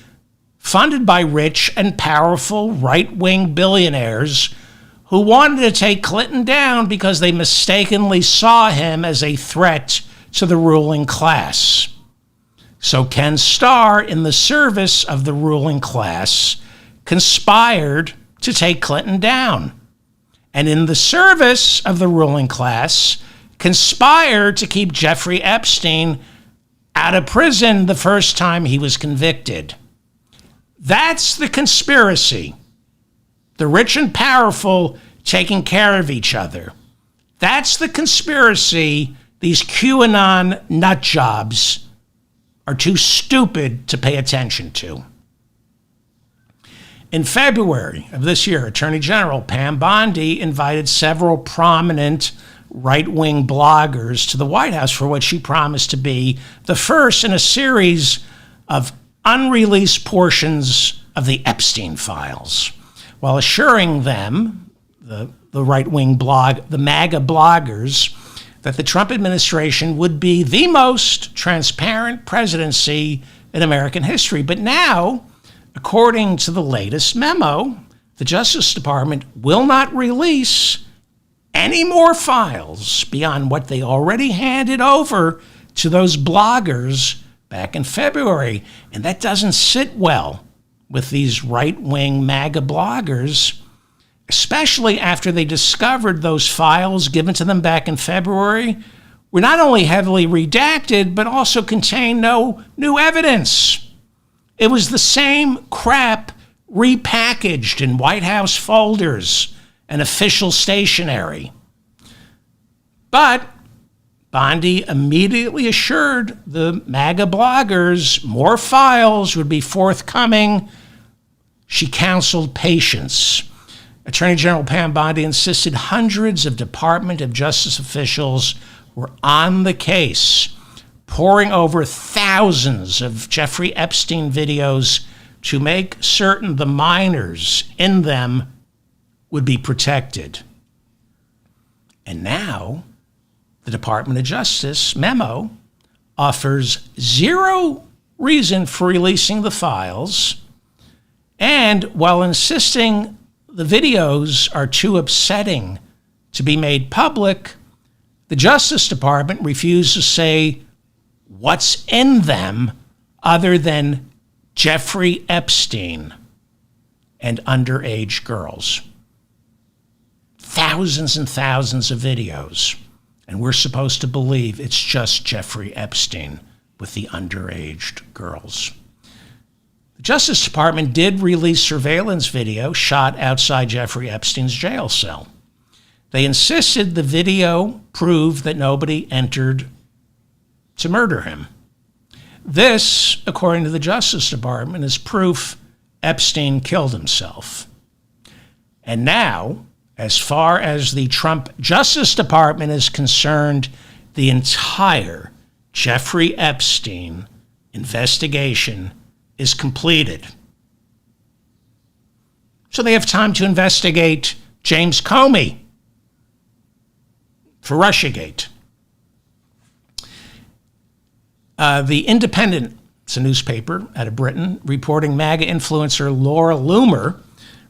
funded by rich and powerful right-wing billionaires who wanted to take Clinton down because they mistakenly saw him as a threat to the ruling class. So Ken Starr, in the service of the ruling class, conspired to take Clinton down. And in the service of the ruling class, conspired to keep Jeffrey Epstein out of prison the first time he was convicted. That's the conspiracy. The rich and powerful taking care of each other. That's the conspiracy these QAnon nut jobs are too stupid to pay attention to. In February of this year, Attorney General Pam Bondi invited several prominent right-wing bloggers to the White House for what she promised to be the first in a series of unreleased portions of the Epstein files, while assuring them, the right-wing blog, the MAGA bloggers, that the Trump administration would be the most transparent presidency in American history. But now, according to the latest memo, the Justice Department will not release any more files beyond what they already handed over to those bloggers back in February. And that doesn't sit well with these right-wing MAGA bloggers, especially after they discovered those files given to them back in February were not only heavily redacted, but also contained no new evidence. It was the same crap repackaged in White House folders and official stationery. But Bondi immediately assured the MAGA bloggers more files would be forthcoming. She counseled patience. Attorney General Pam Bondi insisted hundreds of Department of Justice officials were on the case, poring over thousands of Jeffrey Epstein videos to make certain the minors in them would be protected. And now, the Department of Justice memo offers zero reason for releasing the files, and while insisting the videos are too upsetting to be made public, the Justice Department refused to say what's in them other than Jeffrey Epstein and underage girls. Thousands and thousands of videos, and we're supposed to believe it's just Jeffrey Epstein with the underage girls. The Justice Department did release surveillance video shot outside Jeffrey Epstein's jail cell. They insisted the video proved that nobody entered to murder him. This, according to the Justice Department, is proof Epstein killed himself. And now, as far as the Trump Justice Department is concerned, the entire Jeffrey Epstein investigation is completed. So they have time to investigate James Comey for Russiagate. The Independent, it's a newspaper out of Britain, reporting MAGA influencer Laura Loomer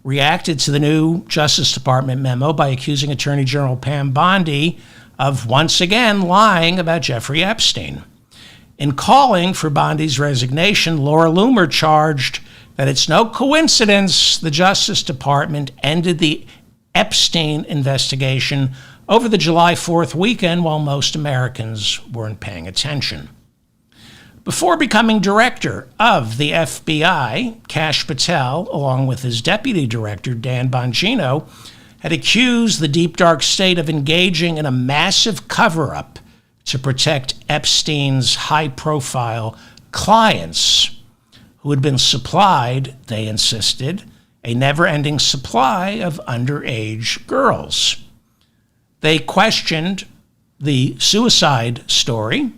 reacted to the new Justice Department memo by accusing Attorney General Pam Bondi of once again lying about Jeffrey Epstein. In calling for Bondi's resignation, Laura Loomer charged that it's no coincidence the Justice Department ended the Epstein investigation over the July 4th weekend while most Americans weren't paying attention. Before becoming director of the FBI, Kash Patel, along with his deputy director, Dan Bongino, had accused the deep dark state of engaging in a massive cover-up to protect Epstein's high-profile clients, who had been supplied, they insisted, a never-ending supply of underage girls. They questioned the suicide story.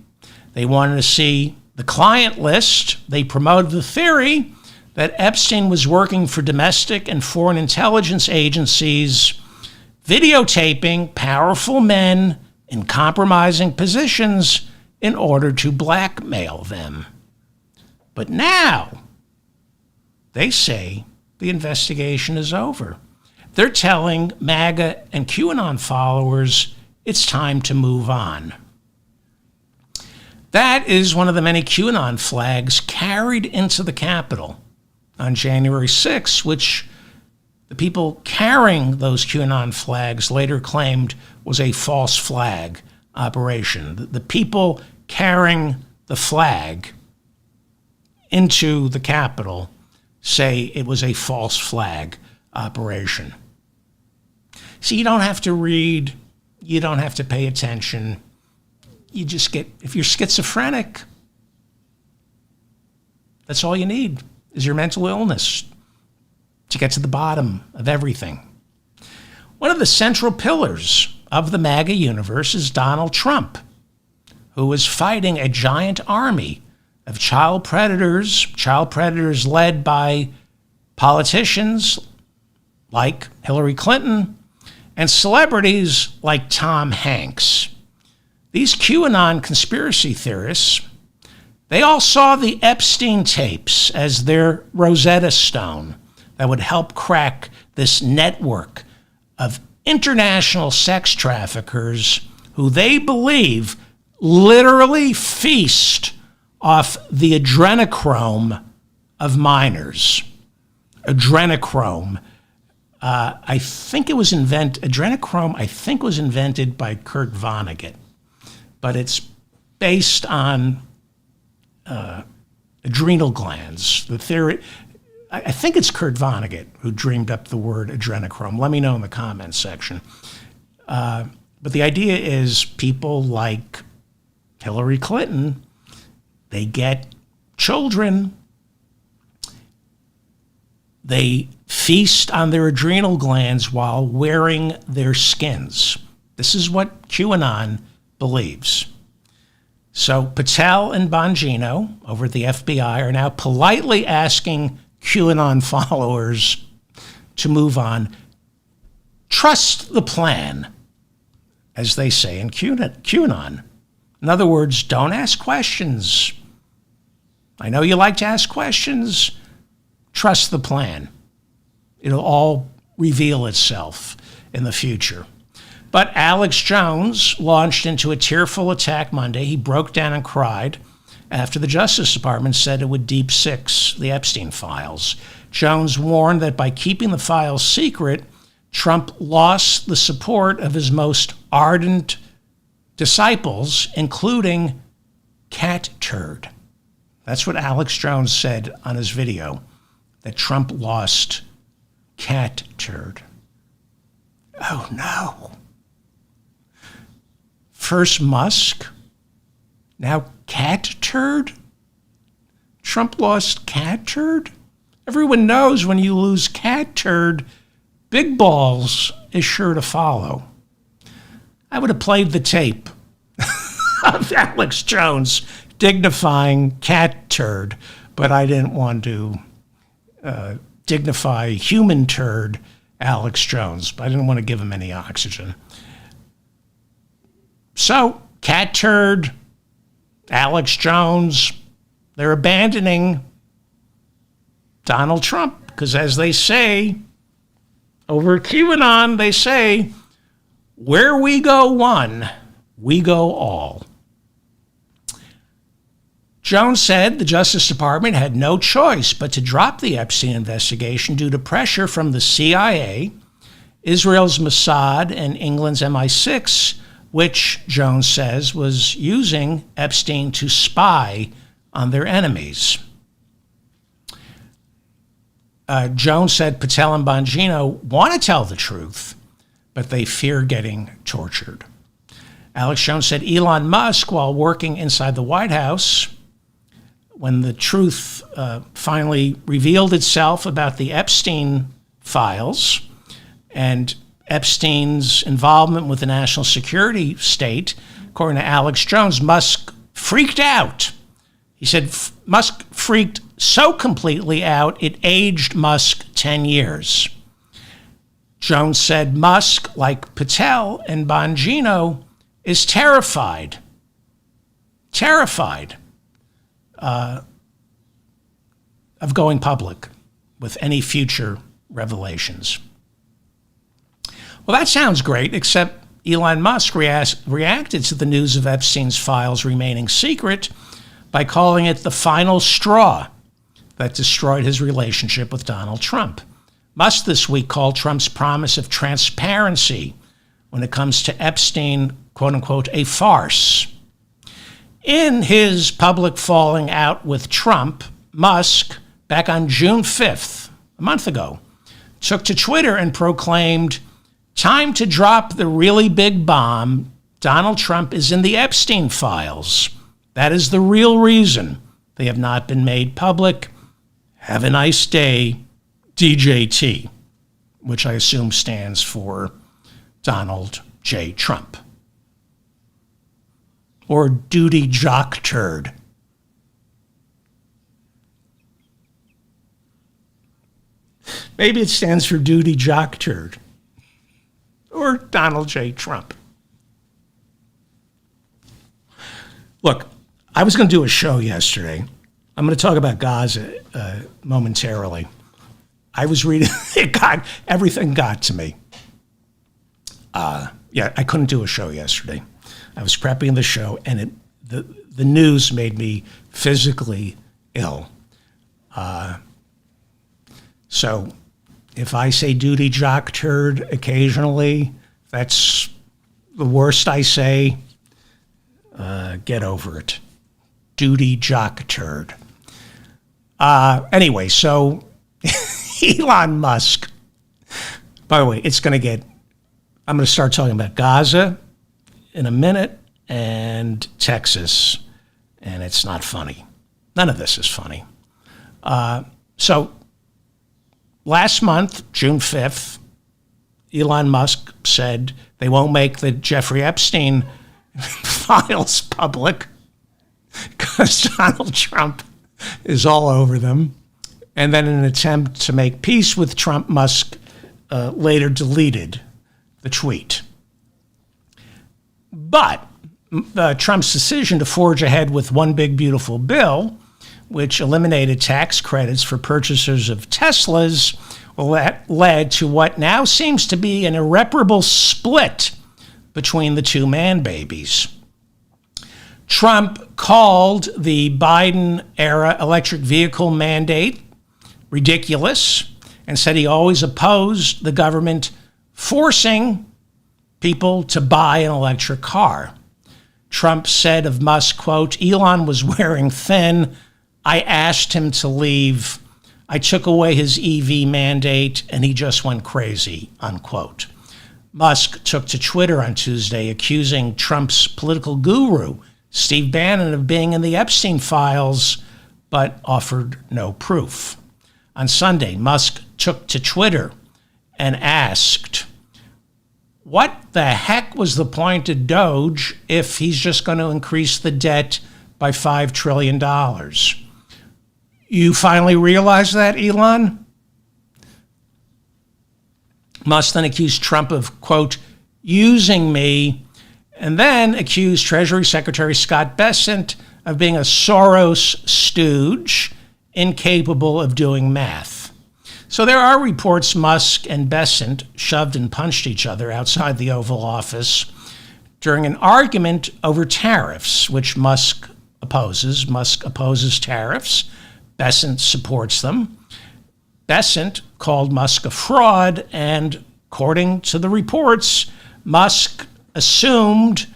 They wanted to see the client list. They promoted the theory that Epstein was working for domestic and foreign intelligence agencies, videotaping powerful men in compromising positions in order to blackmail them. But now, they say the investigation is over. They're telling MAGA and QAnon followers it's time to move on. That is one of the many QAnon flags carried into the Capitol on January 6th, which the people carrying those QAnon flags later claimed was a false flag operation. The people carrying the flag into the Capitol say it was a false flag operation. See, you don't have to read, you don't have to pay attention. You just get, if you're schizophrenic, that's all you need is your mental illness to get to the bottom of everything. One of the central pillars of the MAGA universe is Donald Trump, who is fighting a giant army of child predators led by politicians like Hillary Clinton and celebrities like Tom Hanks. These QAnon conspiracy theorists, they all saw the Epstein tapes as their Rosetta Stone that would help crack this network of international sex traffickers who they believe literally feast off the adrenochrome of minors. Adrenochrome. Adrenochrome, I think, was invented by Kurt Vonnegut, but it's based on adrenal glands. The theory, I think it's Kurt Vonnegut who dreamed up the word adrenochrome. Let me know in the comments section. But the idea is people like Hillary Clinton, they get children, they feast on their adrenal glands while wearing their skins. This is what QAnon believes. So Patel and Bongino over at the FBI are now politely asking QAnon followers to move on. Trust the plan, as they say in QAnon. In other words, don't ask questions. I know you like to ask questions. Trust the plan. It'll all reveal itself in the future. But Alex Jones launched into a tearful attack Monday. He broke down and cried after the Justice Department said it would deep six the Epstein files. Jones warned that by keeping the files secret, Trump lost the support of his most ardent disciples, including Cat Turd. That's what Alex Jones said on his video, that Trump lost Cat Turd. Oh, no. First Musk, now cat turd? Trump lost cat turd? Everyone knows when you lose cat turd, big balls is sure to follow. I would have played the tape of Alex Jones dignifying cat turd, but I didn't want to dignify human turd Alex Jones. I didn't want to give him any oxygen. So, cat turd, Alex Jones, they're abandoning Donald Trump because, as they say over at QAnon, they say, where we go one, we go all. Jones said the Justice Department had no choice but to drop the Epstein investigation due to pressure from the CIA, Israel's Mossad, and England's MI6, which, Jones says, was using Epstein to spy on their enemies. Jones said Patel and Bongino want to tell the truth, but they fear getting tortured. Alex Jones said Elon Musk, while working inside the White House, when the truth finally revealed itself about the Epstein files and Epstein's involvement with the national security state, according to Alex Jones, Musk freaked out. He said Musk freaked so completely out, it aged Musk 10 years. Jones said Musk, like Patel and Bongino, is terrified of going public with any future revelations. Well, that sounds great, except Elon Musk reacted to the news of Epstein's files remaining secret by calling it the final straw that destroyed his relationship with Donald Trump. Musk this week called Trump's promise of transparency when it comes to Epstein, quote unquote, a farce. In his public falling out with Trump, Musk, back on June 5th, a month ago, took to Twitter and proclaimed, "Time to drop the really big bomb. Donald Trump is in the Epstein files. That is the real reason they have not been made public. Have a nice day, DJT," which I assume stands for Donald J. Trump. Or Duty Jock Turd. Maybe it stands for Duty Jock Turd. Or Donald J. Trump. Look, I was going to do a show yesterday. I'm going to talk about Gaza momentarily. I was reading, everything got to me. I couldn't do a show yesterday. I was prepping the show, and the news made me physically ill. So if I say Duty Jock Turd occasionally, that's the worst I say. Get over it. Duty Jock Turd. Anyway, so Elon Musk, by the way, I'm going to start talking about Gaza in a minute and Texas, and it's not funny. None of this is funny. So last month, June 5th, Elon Musk said they won't make the Jeffrey Epstein files public because Donald Trump is all over them. And then in an attempt to make peace with Trump, Musk later deleted the tweet. But Trump's decision to forge ahead with one big beautiful bill, which eliminated tax credits for purchasers of Teslas, led to what now seems to be an irreparable split between the two man-babies. Trump called the Biden-era electric vehicle mandate ridiculous and said he always opposed the government forcing people to buy an electric car. Trump said of Musk, quote, "Elon was wearing thin. I asked him to leave. I took away his EV mandate and he just went crazy," unquote. Musk took to Twitter on Tuesday accusing Trump's political guru, Steve Bannon of being in the Epstein files, but offered no proof. On Sunday, Musk took to Twitter and asked, what the heck was the point of Doge if he's just going to increase the debt by $5 trillion? You finally realize that, Elon? Musk then accused Trump of, quote, using me, and then accused Treasury Secretary Scott Bessent of being a Soros stooge, incapable of doing math. So there are reports Musk and Bessent shoved and punched each other outside the Oval Office during an argument over tariffs, which Musk opposes. Musk opposes tariffs. Bessent supports them. Bessent called Musk a fraud, and according to the reports, Musk assumed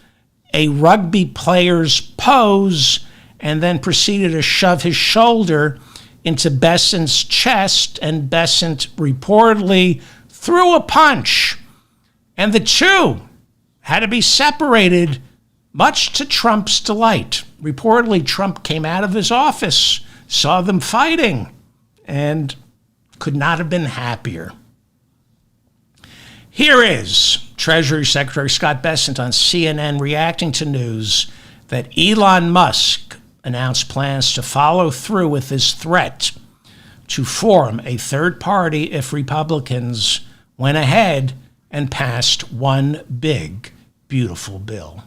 a rugby player's pose and then proceeded to shove his shoulder into Bessent's chest, and Bessent reportedly threw a punch. And the two had to be separated, much to Trump's delight. Reportedly, Trump came out of his office, saw them fighting, and could not have been happier. Here is Treasury Secretary Scott Bessent on CNN reacting to news that Elon Musk announced plans to follow through with his threat to form a third party if Republicans went ahead and passed one big, beautiful bill.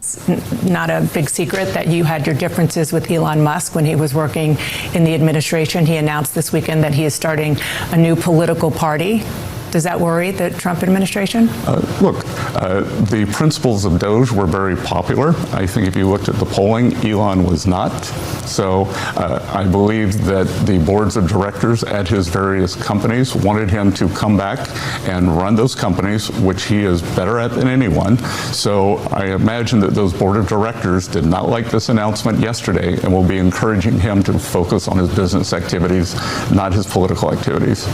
Not a big secret that you had your differences with Elon Musk when he was working in the administration. He announced this weekend that he is starting a new political party. Does that worry the Trump administration? The principles of Doge were very popular. I think if you looked at the polling, Elon was not. So I believe that the boards of directors at his various companies wanted him to come back and run those companies, which he is better at than anyone. So I imagine that those board of directors did not like this announcement yesterday and will be encouraging him to focus on his business activities, not his political activities.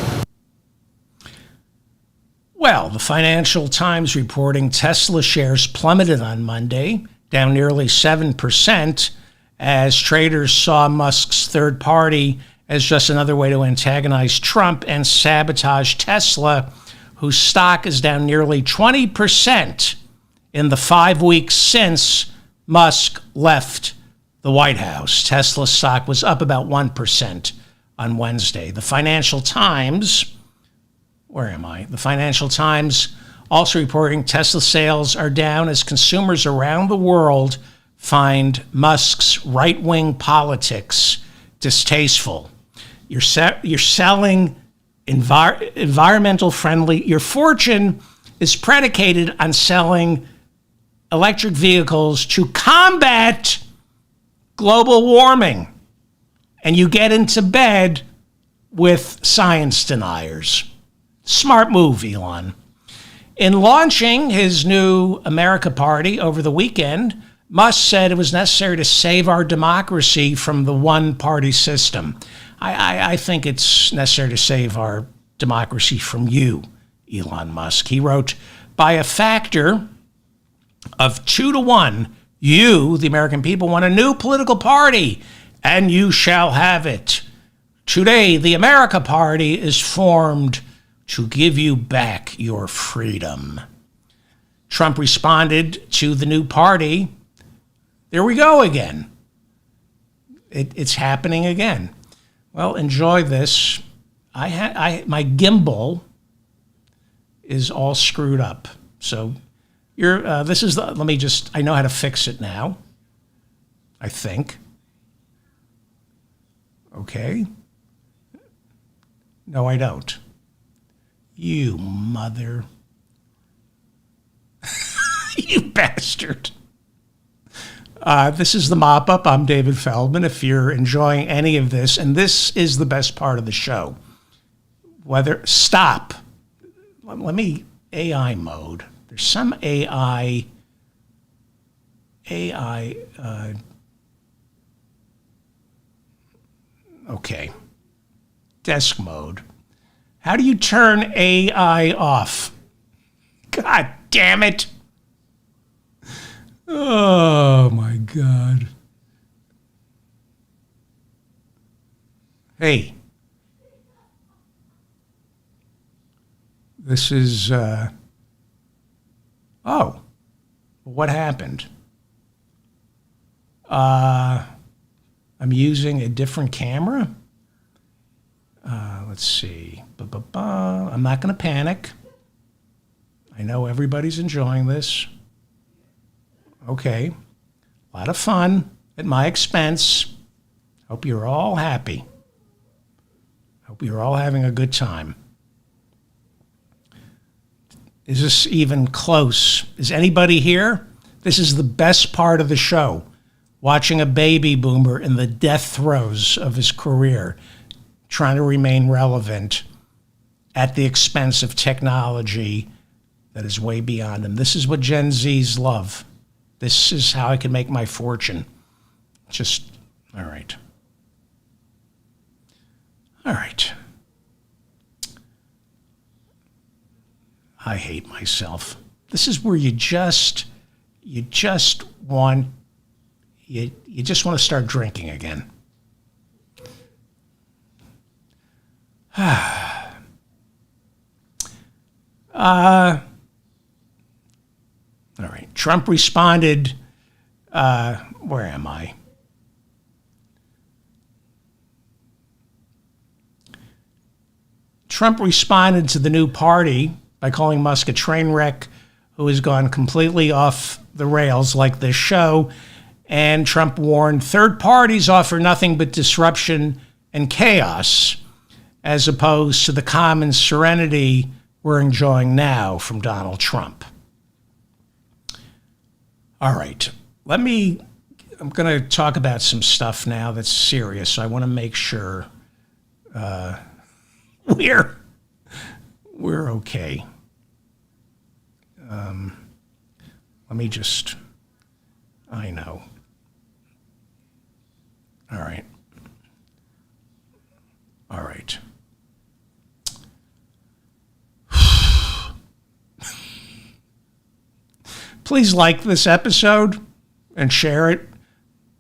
Well, the Financial Times reporting Tesla shares plummeted on Monday, down nearly 7%, as traders saw Musk's third party as just another way to antagonize Trump and sabotage Tesla, whose stock is down nearly 20% in the 5 weeks since Musk left the White House. Tesla stock was up about 1% on Wednesday. The Financial Times... The Financial Times also reporting Tesla sales are down as consumers around the world find Musk's right-wing politics distasteful. You're selling environmental friendly. Your fortune is predicated on selling electric vehicles to combat global warming. And you get into bed with science deniers. Smart move, Elon. In launching his new America Party over the weekend, Musk said it was necessary to save our democracy from the one-party system. I think it's necessary to save our democracy from you, Elon Musk. He wrote, by a factor of 2-1, you, the American people, want a new political party, and you shall have it. Today, the America Party is formed to give you back your freedom. Trump responded to the new party. There we go again. It's happening again. Well, enjoy this. My gimbal is all screwed up. So I know how to fix it now. I think. Okay. No, I don't. You mother. You bastard. This is the mop-up. I'm David Feldman. If you're enjoying any of this, and this is the best part of the show, stop. Let me, AI mode. There's some AI, okay. Desk mode. How do you turn AI off? God damn it. Oh, my God. Hey. This is, oh, what happened? I'm using a different camera. Let's see. I'm not going to panic. I know everybody's enjoying this. Okay. A lot of fun at my expense. Hope you're all happy. Hope you're all having a good time. Is this even close? Is anybody here? This is the best part of the show. Watching a baby boomer in the death throes of his career, trying to remain relevant at the expense of technology that is way beyond him. This is what Gen Zs love. This is how I can make my fortune. Just, all right. All right. I hate myself. This is where you just want to start drinking again. All right. Trump responded. Where am I? Trump responded to the new party by calling Musk a train wreck who has gone completely off the rails like this show. And Trump warned third parties offer nothing but disruption and chaos, as opposed to the common serenity we're enjoying now from Donald Trump. All right, I'm going to talk about some stuff now that's serious. I want to make sure we're okay. Let me just, I know. All right. All right. Please like this episode and share it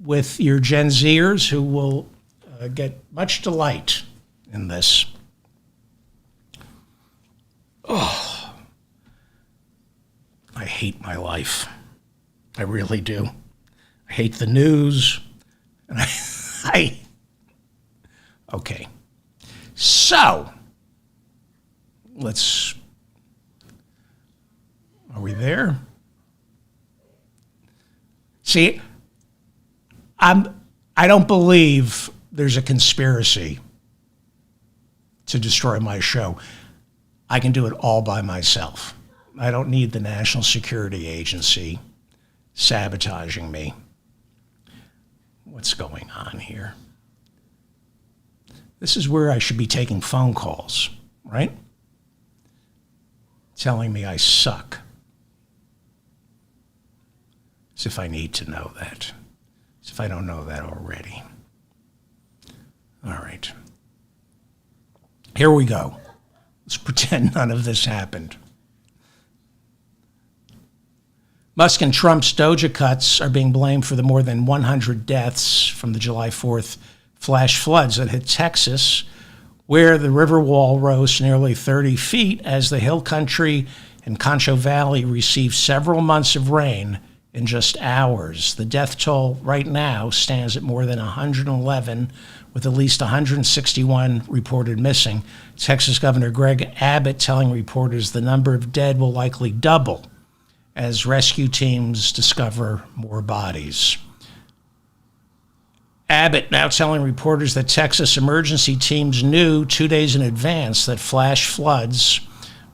with your Gen Zers who will get much delight in this. Oh, I hate my life. I really do. I hate the news. And okay. So, are we there? See, I don't believe there's a conspiracy to destroy my show. I can do it all by myself. I don't need the National Security Agency sabotaging me. What's going on here? This is where I should be taking phone calls, right? Telling me I suck. As if I need to know that. As if I don't know that already. All right. Here we go. Let's pretend none of this happened. Musk and Trump's Doja cuts are being blamed for the more than 100 deaths from the July 4th flash floods that hit Texas, where the river wall rose nearly 30 feet as the hill country and Concho Valley received several months of rain in just hours. The death toll right now stands at more than 111, with at least 161 reported missing. Texas Governor Greg Abbott telling reporters the number of dead will likely double as rescue teams discover more bodies. Abbott now telling reporters that Texas emergency teams knew 2 days in advance that flash floods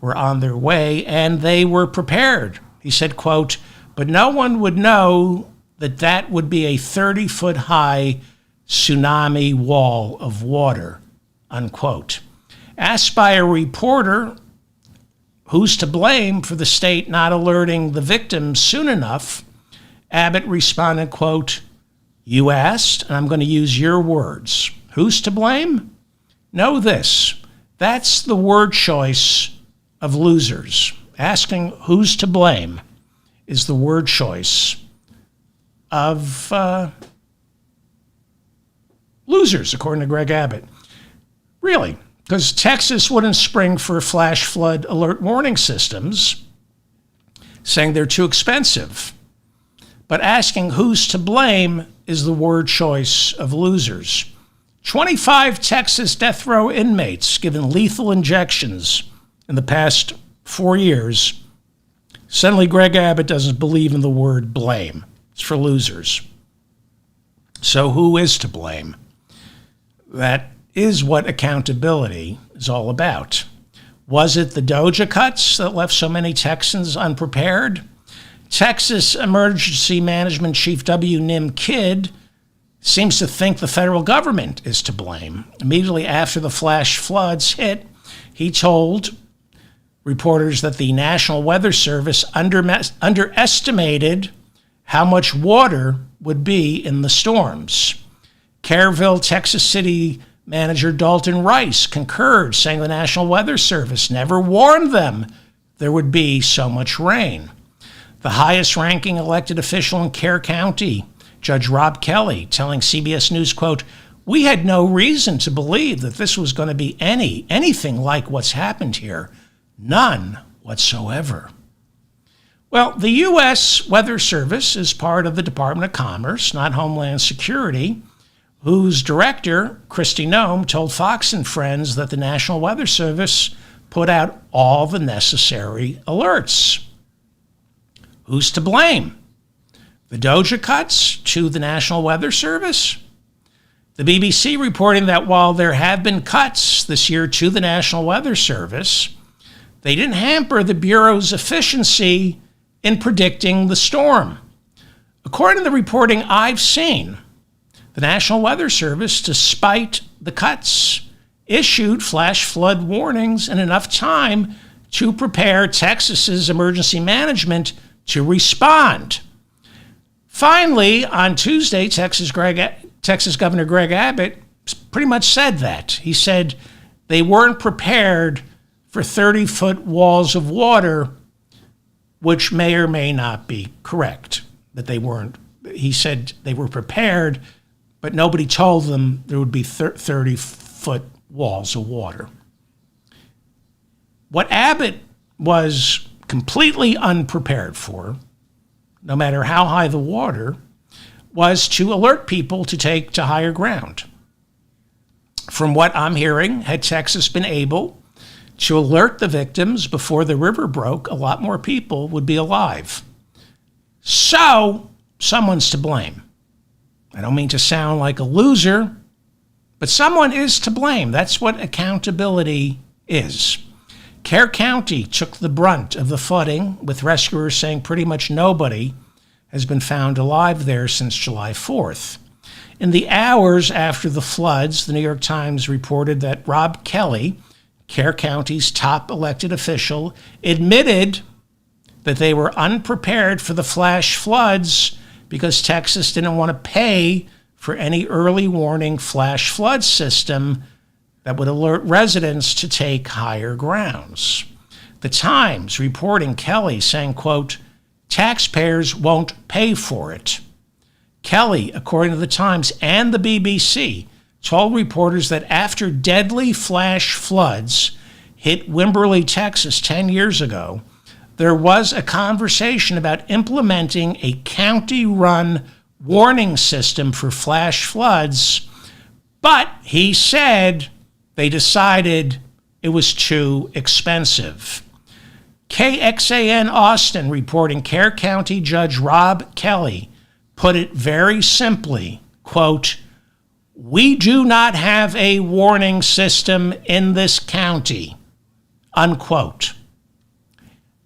were on their way and they were prepared. He said, quote, "But no one would know that would be a 30-foot high tsunami wall of water," unquote. Asked by a reporter who's to blame for the state not alerting the victims soon enough, Abbott responded, quote, "You asked, and I'm going to use your words. Who's to blame? Know this. That's the word choice of losers. Asking who's to blame is the word choice of losers, according to Greg Abbott. Really? Because Texas wouldn't spring for flash flood alert warning systems, saying they're too expensive. But asking who's to blame is the word choice of losers. 25 Texas death row inmates given lethal injections in the past 4 years. Suddenly, Greg Abbott doesn't believe in the word blame. It's for losers. So who is to blame? That is what accountability is all about. Was it the DOJA cuts that left so many Texans unprepared? Texas Emergency Management Chief W. Nim Kidd seems to think the federal government is to blame. Immediately after the flash floods hit, he told reporters that the National Weather Service underestimated how much water would be in the storms. Caryville, Texas City Manager Dalton Rice concurred, saying the National Weather Service never warned them there would be so much rain. The highest-ranking elected official in Kerr County, Judge Rob Kelly, telling CBS News, quote, "We had no reason to believe that this was going to be anything like what's happened here. None whatsoever." Well, the U.S. Weather Service is part of the Department of Commerce, not Homeland Security, whose director, Kristi Noem, told Fox and Friends that the National Weather Service put out all the necessary alerts. Who's to blame? The DOJA cuts to the National Weather Service? The BBC reporting that while there have been cuts this year to the National Weather Service, they didn't hamper the Bureau's efficiency in predicting the storm. According to the reporting I've seen, the National Weather Service, despite the cuts, issued flash flood warnings in enough time to prepare Texas's emergency management to respond. Finally, on Tuesday, Texas Governor Greg Abbott pretty much said that. He said they weren't prepared for 30-foot walls of water, which may or may not be correct, that they weren't. He said they were prepared, but nobody told them there would be 30-foot walls of water. What Abbott was completely unprepared for, no matter how high the water, was to alert people to take to higher ground. From what I'm hearing, had Texas been able to alert the victims before the river broke, a lot more people would be alive. So, someone's to blame. I don't mean to sound like a loser, but someone is to blame. That's what accountability is. Kerr County took the brunt of the flooding, with rescuers saying pretty much nobody has been found alive there since July 4th. In the hours after the floods, the New York Times reported that Rob Kelly, Kerr County's top elected official, admitted that they were unprepared for the flash floods because Texas didn't want to pay for any early warning flash flood system that would alert residents to take higher grounds. The Times reporting Kelly saying, quote, "Taxpayers won't pay for it." Kelly, according to the Times and the BBC, told reporters that after deadly flash floods hit Wimberley, Texas 10 years ago, there was a conversation about implementing a county-run warning system for flash floods, but he said they decided it was too expensive. KXAN Austin reporting Kerr County Judge Rob Kelly put it very simply, quote, "We do not have a warning system in this county," unquote.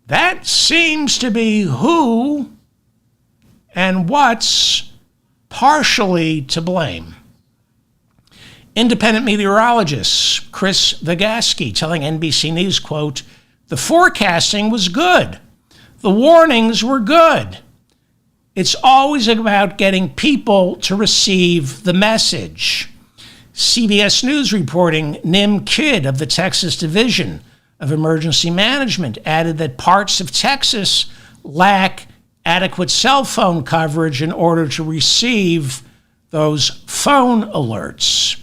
That seems to be who and what's partially to blame. Independent meteorologist Chris Vygotsky telling NBC News, quote, "The forecasting was good. The warnings were good. It's always about getting people to receive the message." CBS News reporting Nim Kidd of the Texas Division of Emergency Management added that parts of Texas lack adequate cell phone coverage in order to receive those phone alerts.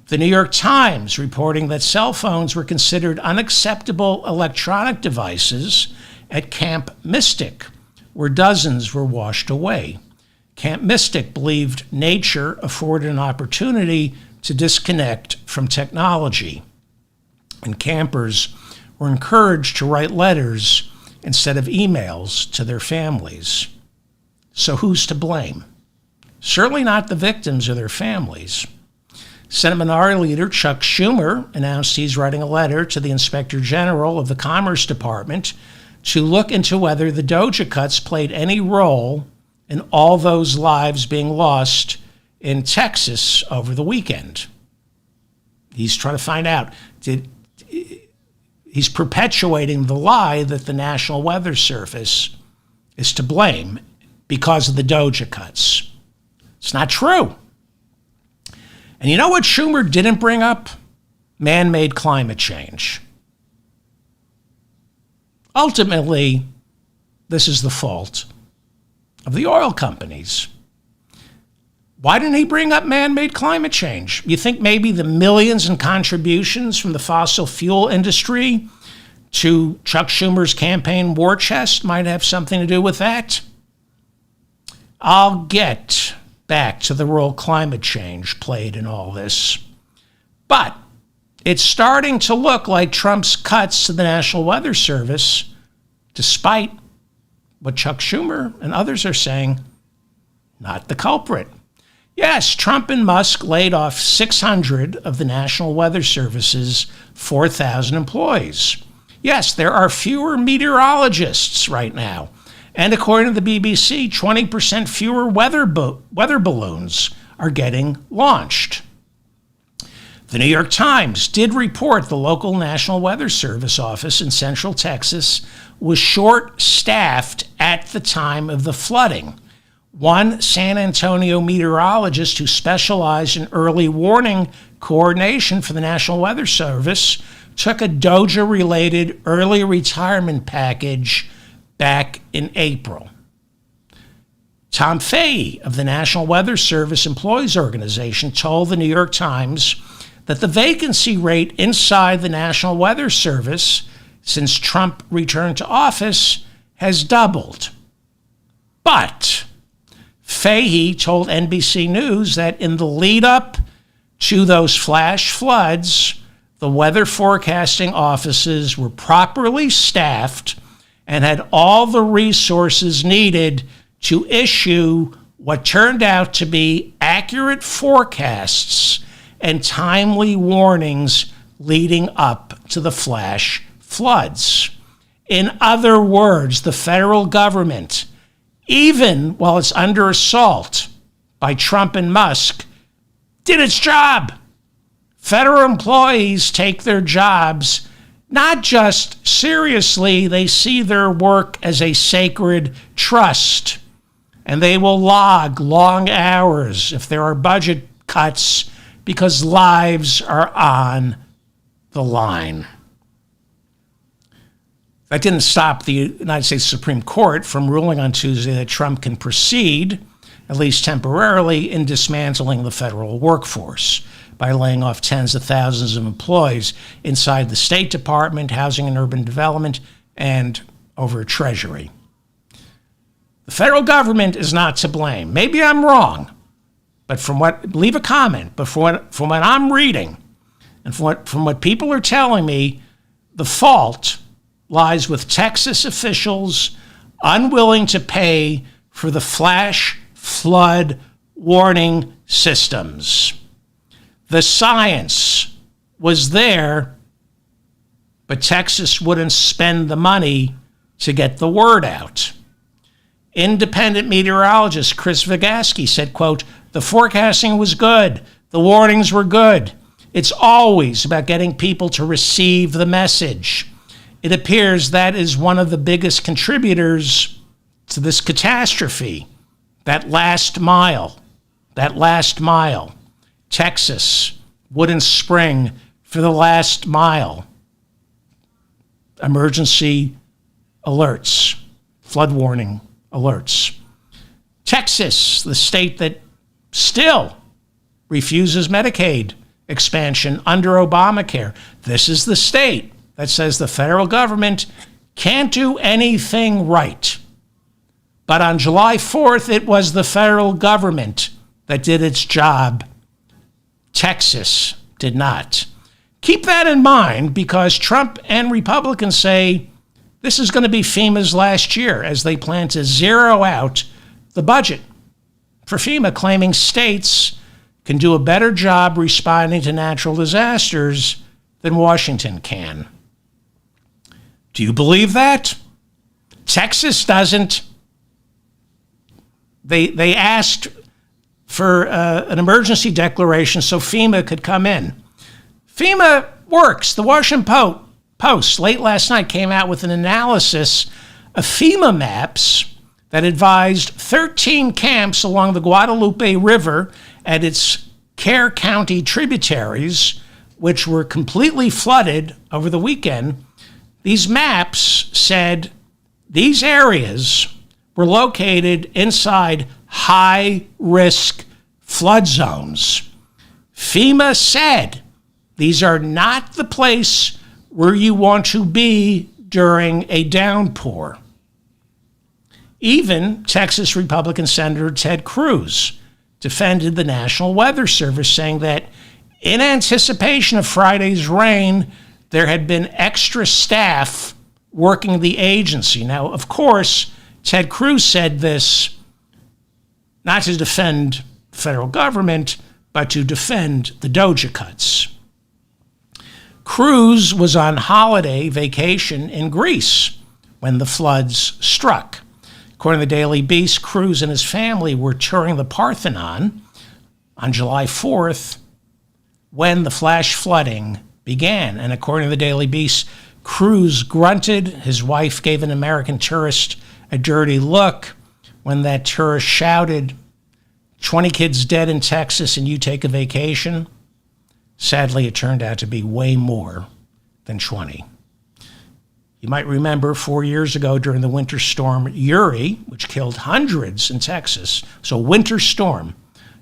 The New York Times reporting that cell phones were considered unacceptable electronic devices at Camp Mystic, where dozens were washed away. Camp Mystic believed nature afforded an opportunity to disconnect from technology, and campers were encouraged to write letters instead of emails to their families. So who's to blame? Certainly not the victims or their families. Senate Minority Leader Chuck Schumer announced he's writing a letter to the Inspector General of the Commerce Department to look into whether the DOJA cuts played any role in all those lives being lost in Texas over the weekend. He's trying to find out. He's perpetuating the lie that the National Weather Service is to blame because of the DOJA cuts. It's not true. And you know what Schumer didn't bring up? Man-made climate change. Ultimately, this is the fault of the oil companies. Why didn't he bring up man-made climate change? You think maybe the millions in contributions from the fossil fuel industry to Chuck Schumer's campaign war chest might have something to do with that? I'll get back to the role climate change played in all this. But it's starting to look like Trump's cuts to the National Weather Service, despite what Chuck Schumer and others are saying, not the culprit. Yes, Trump and Musk laid off 600 of the National Weather Service's 4,000 employees. Yes, there are fewer meteorologists right now. And according to the BBC, 20% fewer weather balloons are getting launched. The New York Times did report the local National Weather Service office in Central Texas was short-staffed at the time of the flooding. One San Antonio meteorologist who specialized in early warning coordination for the National Weather Service took a DOJA-related early retirement package back in April. Tom Fahey of the National Weather Service Employees Organization told the New York Times that the vacancy rate inside the National Weather Service since Trump returned to office has doubled. But Fahey told NBC News that in the lead up to those flash floods, the weather forecasting offices were properly staffed and had all the resources needed to issue what turned out to be accurate forecasts and timely warnings leading up to the flash floods. In other words, the federal government, even while it's under assault by Trump and Musk, did its job. Federal employees take their jobs not just seriously, they see their work as a sacred trust, and they will log long hours if there are budget cuts because lives are on the line. That didn't stop the United States Supreme Court from ruling on Tuesday that Trump can proceed, at least temporarily, in dismantling the federal workforce by laying off tens of thousands of employees inside the State Department, Housing and Urban Development, and over Treasury. The federal government is not to blame. Maybe I'm wrong, but leave a comment, but from what I'm reading and from what people are telling me, the fault lies with Texas officials unwilling to pay for the flash flood warning systems. The science was there, but Texas wouldn't spend the money to get the word out. Independent meteorologist Chris Vygotsky said, quote, "The forecasting was good. The warnings were good. It's always about getting people to receive the message. It appears that is one of the biggest contributors to this catastrophe, that last mile. Texas wouldn't spring for the last mile. Emergency alerts, flood warning alerts. Texas, the state that still refuses Medicaid expansion under Obamacare. This is the state that says the federal government can't do anything right. But on July 4th, it was the federal government that did its job. Texas did not. Keep that in mind, because Trump and Republicans say this is going to be FEMA's last year as they plan to zero out the budget for FEMA, claiming states can do a better job responding to natural disasters than Washington can. Do you believe that? Texas doesn't. They asked for an emergency declaration so FEMA could come in. FEMA works. The Washington Post late last night came out with an analysis of FEMA maps that advised 13 camps along the Guadalupe River and its Kerr County tributaries, which were completely flooded over the weekend. These maps said these areas were located inside high-risk flood zones. FEMA said these are not the place where you want to be during a downpour. Even Texas Republican Senator Ted Cruz defended the National Weather Service, saying that in anticipation of Friday's rain, there had been extra staff working the agency. Now, of course, Ted Cruz said this not to defend the federal government, but to defend the Doja cuts. Cruz was on holiday vacation in Greece when the floods struck. According to the Daily Beast, Cruz and his family were touring the Parthenon on July 4th when the flash flooding began. And according to the Daily Beast, Cruz grunted. His wife gave an American tourist a dirty look when that tourist shouted, 20 kids dead in Texas and you take a vacation. Sadly, it turned out to be way more than 20. You might remember 4 years ago during the winter storm Uri, which killed hundreds in Texas, so winter storm,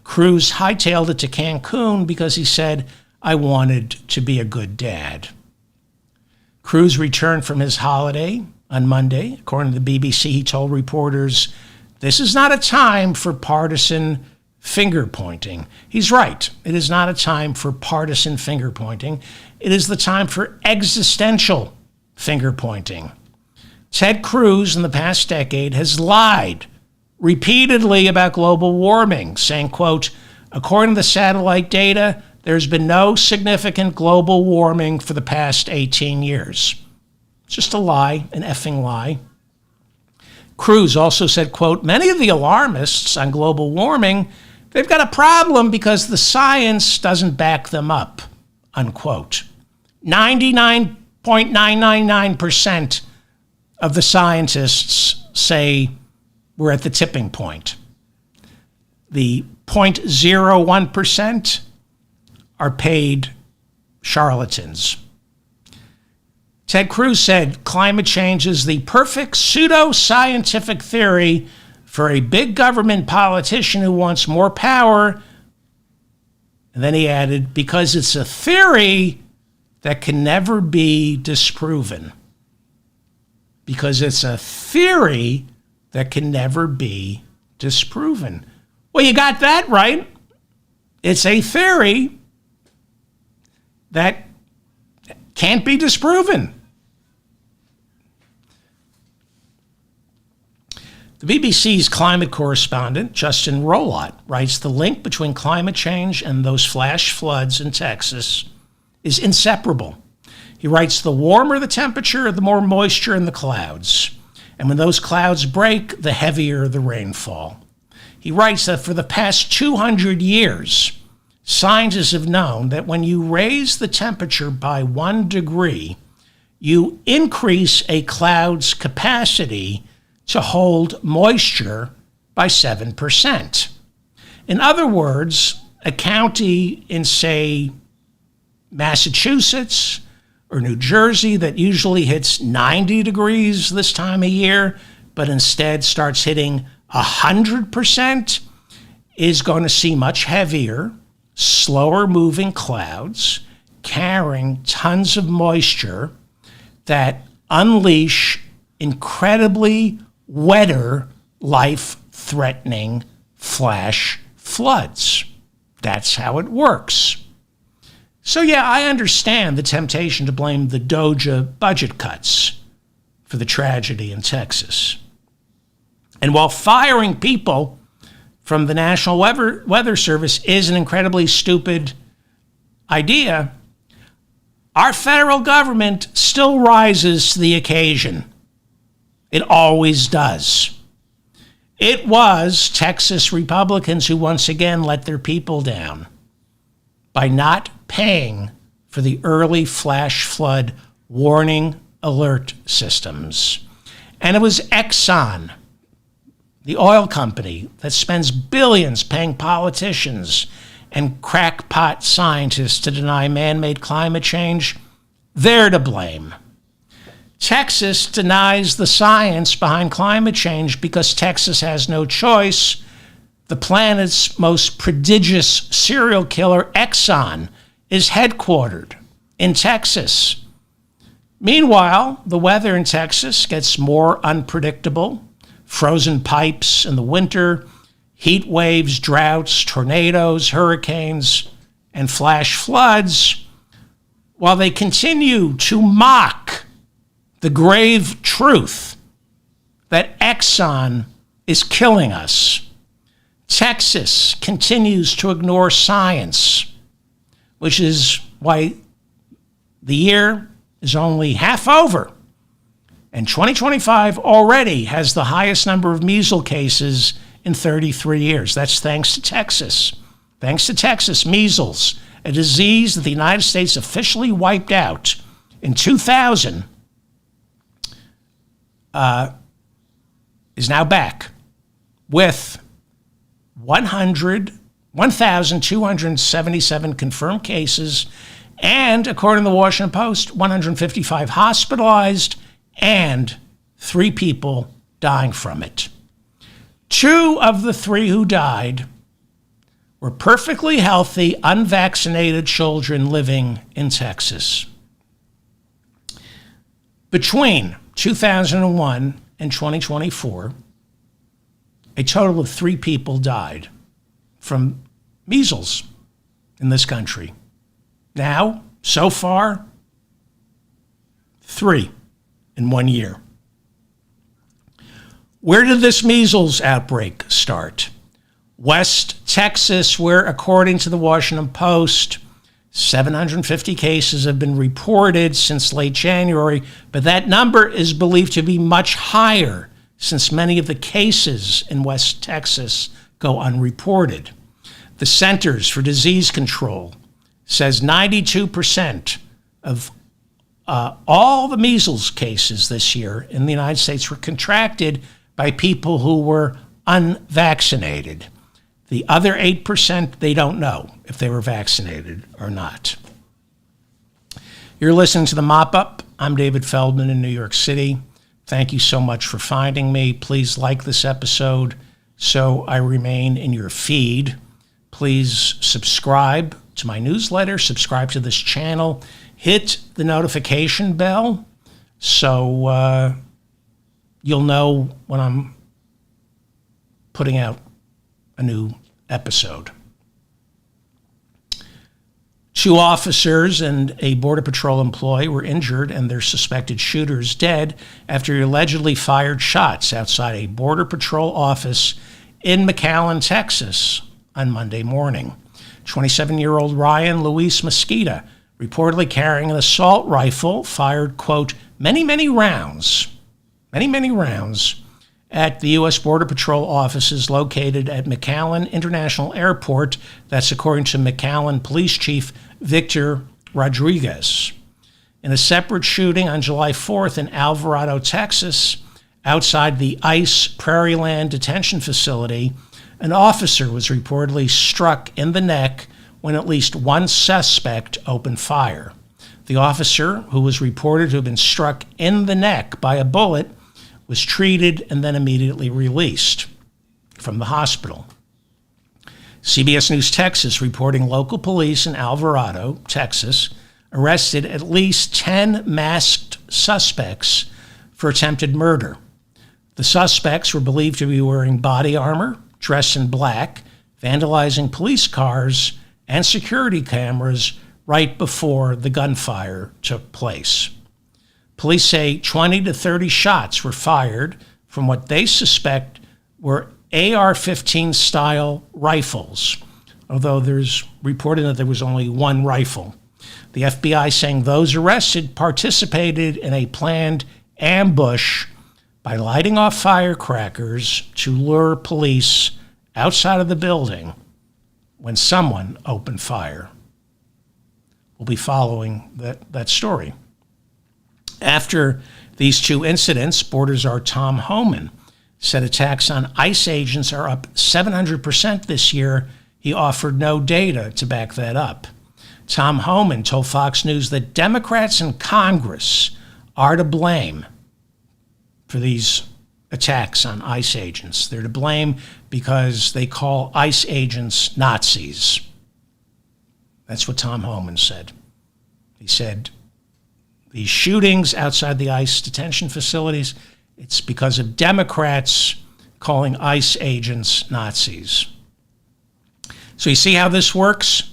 Cruz hightailed it to Cancun because he said, I wanted to be a good dad. Cruz returned from his holiday on Monday. According to the BBC, he told reporters, this is not a time for partisan finger-pointing. He's right. It is not a time for partisan finger-pointing. It is the time for existential finger-pointing. Ted Cruz in the past decade has lied repeatedly about global warming, saying, quote, according to the satellite data, there's been no significant global warming for the past 18 years. Just a lie, an effing lie. Cruz also said, quote, many of the alarmists on global warming, they've got a problem because the science doesn't back them up, unquote. 99.999% of the scientists say we're at the tipping point. The 0.01% are paid charlatans. Ted Cruz said climate change is the perfect pseudo-scientific theory for a big government politician who wants more power. And then he added, because it's a theory that can never be disproven. Because it's a theory that can never be disproven. Well, you got that right. It's a theory that can't be disproven. The BBC's climate correspondent, Justin Rolott, writes the link between climate change and those flash floods in Texas is inseparable. He writes, the warmer the temperature, the more moisture in the clouds. And when those clouds break, the heavier the rainfall. He writes that for the past 200 years, scientists have known that when you raise the temperature by 1 degree, you increase a cloud's capacity to hold moisture by 7%. In other words, a county in, say, Massachusetts or New Jersey that usually hits 90 degrees this time of year, but instead starts hitting 100%, is going to see much heavier slower moving clouds carrying tons of moisture that unleash incredibly wetter, life-threatening flash floods. That's how it works. So yeah, I understand the temptation to blame the DOJA budget cuts for the tragedy in Texas. And while firing people from the National Weather Service is an incredibly stupid idea, our federal government still rises to the occasion. It always does. It was Texas Republicans who once again let their people down by not paying for the early flash flood warning alert systems. And it was Exxon, the oil company that spends billions paying politicians and crackpot scientists to deny man-made climate change. They're to blame. Texas denies the science behind climate change because Texas has no choice. The planet's most prodigious serial killer, Exxon, is headquartered in Texas. Meanwhile, the weather in Texas gets more unpredictable. Frozen pipes in the winter, heat waves, droughts, tornadoes, hurricanes, and flash floods, while they continue to mock the grave truth that Exxon is killing us. Texas continues to ignore science, which is why the year is only half over. And 2025 already has the highest number of measles cases in 33 years. That's thanks to Texas. Thanks to Texas, measles, a disease that the United States officially wiped out in 2000, is now back with 1,277 confirmed cases, and according to the Washington Post, 155 hospitalized and 3 people dying from it. 2 of the 3 who died were perfectly healthy, unvaccinated children living in Texas. Between 2001 and 2024, a total of 3 people died from measles in this country. Now, so far, 3 in 1 year. Where did this measles outbreak start? West Texas, where, according to the Washington Post, 750 cases have been reported since late January, but that number is believed to be much higher since many of the cases in West Texas go unreported. The Centers for Disease Control says 92% of all the measles cases this year in the United States were contracted by people who were unvaccinated. The other 8%, they don't know if they were vaccinated or not. You're listening to The Mop-Up. I'm David Feldman in New York City. Thank you so much for finding me. Please like this episode so I remain in your feed. Please subscribe to my newsletter, subscribe to this channel, hit the notification bell so you'll know when I'm putting out a new episode. 2 officers and a Border Patrol employee were injured and their suspected shooters dead after he allegedly fired shots outside a Border Patrol office in McAllen, Texas on Monday morning. 27-year-old Ryan Luis Mesquita, reportedly carrying an assault rifle, fired, quote, many rounds at the U.S. Border Patrol offices located at McAllen International Airport. That's according to McAllen Police Chief Victor Rodriguez. In a separate shooting on July 4th in Alvarado, Texas, outside the ICE Prairieland detention facility, an officer was reportedly struck in the neck when at least one suspect opened fire. The officer, who was reported to have been struck in the neck by a bullet, was treated and then immediately released from the hospital. CBS News Texas reporting local police in Alvarado, Texas, arrested at least 10 masked suspects for attempted murder. The suspects were believed to be wearing body armor, dressed in black, vandalizing police cars and security cameras right before the gunfire took place. Police say 20 to 30 shots were fired from what they suspect were AR-15 style rifles, although there's reported that there was only one rifle. The FBI saying those arrested participated in a planned ambush by lighting off firecrackers to lure police outside of the building when someone opened fire. We'll be following that story. After these two incidents, Border Czar Tom Homan said attacks on ICE agents are up 700% this year. He offered no data to back that up. Tom Homan told Fox News that Democrats in Congress are to blame for these attacks on ICE agents. They're to blame because they call ICE agents Nazis. That's what Tom Homan said. He said these shootings outside the ICE detention facilities, it's because of Democrats calling ICE agents Nazis. So you see how this works?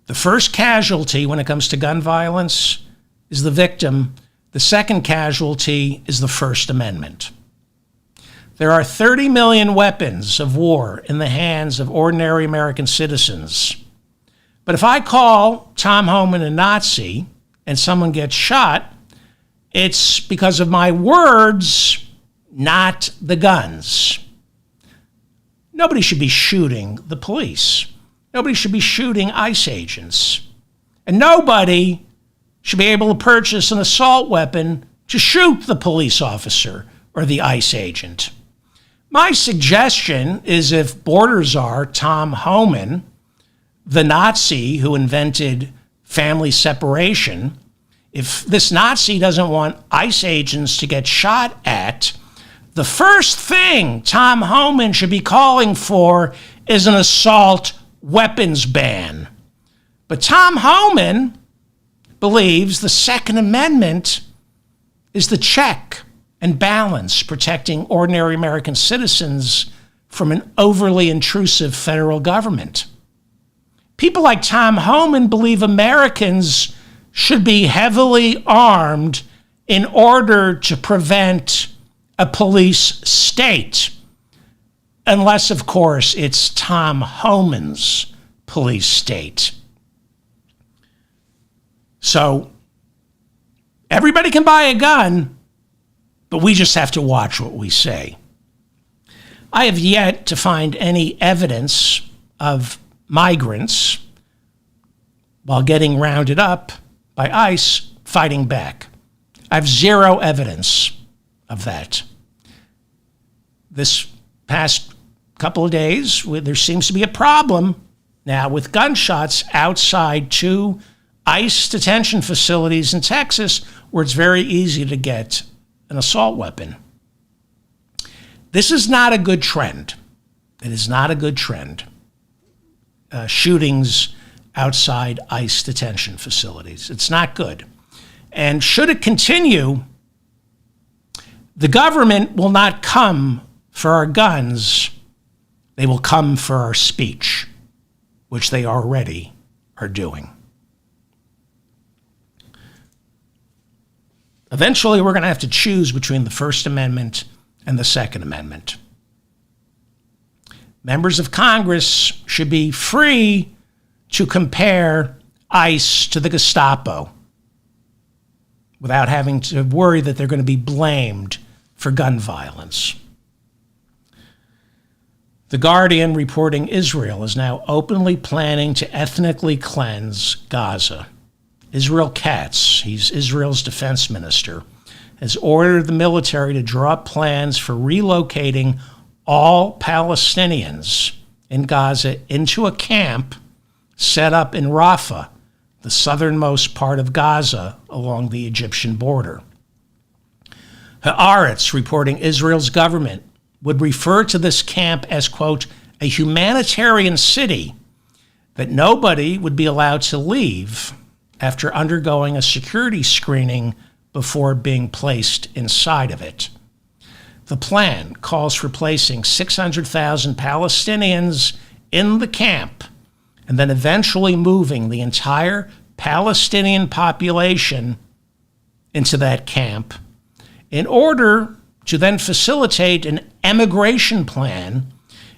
The first casualty when it comes to gun violence is the victim. The second casualty is the First Amendment. There are 30 million weapons of war in the hands of ordinary American citizens. But if I call Tom Homan a Nazi and someone gets shot, it's because of my words, not the guns. Nobody should be shooting the police. Nobody should be shooting ICE agents. And nobody should be able to purchase an assault weapon to shoot the police officer or the ICE agent. My suggestion is if Border Czar Tom Homan, the Nazi who invented family separation, if this Nazi doesn't want ICE agents to get shot at, the first thing Tom Homan should be calling for is an assault weapons ban. But Tom Homan believes the Second Amendment is the check and balance protecting ordinary American citizens from an overly intrusive federal government. People like Tom Homan believe Americans should be heavily armed in order to prevent a police state, unless, of course, it's Tom Homan's police state. So everybody can buy a gun, but we just have to watch what we say. I have yet to find any evidence of migrants, while getting rounded up by ICE, fighting back. I have zero evidence of that. This past couple of days, there seems to be a problem now with gunshots outside two ICE detention facilities in Texas where it's very easy to get an assault weapon. This is not a good trend. It is not a good trend. Shootings outside ICE detention facilities. It's not good. And should it continue, the government will not come for our guns. They will come for our speech, which they already are doing. Eventually, we're going to have to choose between the First Amendment and the Second Amendment. Members of Congress should be free to compare ICE to the Gestapo without having to worry that they're going to be blamed for gun violence. The Guardian reporting Israel is now openly planning to ethnically cleanse Gaza. Israel Katz, he's Israel's defense minister, has ordered the military to draw up plans for relocating all Palestinians in Gaza into a camp set up in Rafah, the southernmost part of Gaza along the Egyptian border. Haaretz reporting Israel's government would refer to this camp as, quote, a humanitarian city that nobody would be allowed to leave after undergoing a security screening before being placed inside of it. The plan calls for placing 600,000 Palestinians in the camp and then eventually moving the entire Palestinian population into that camp in order to then facilitate an emigration plan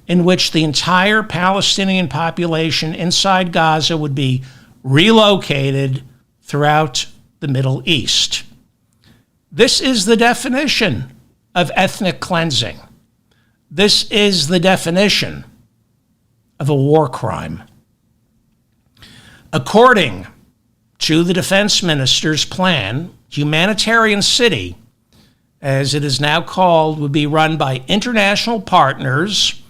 in which the entire Palestinian population inside Gaza would be relocated throughout the Middle East. This is the definition of ethnic cleansing. This is the definition of a war crime. According to the defense minister's plan, humanitarian city, as it is now called, would be run by international partners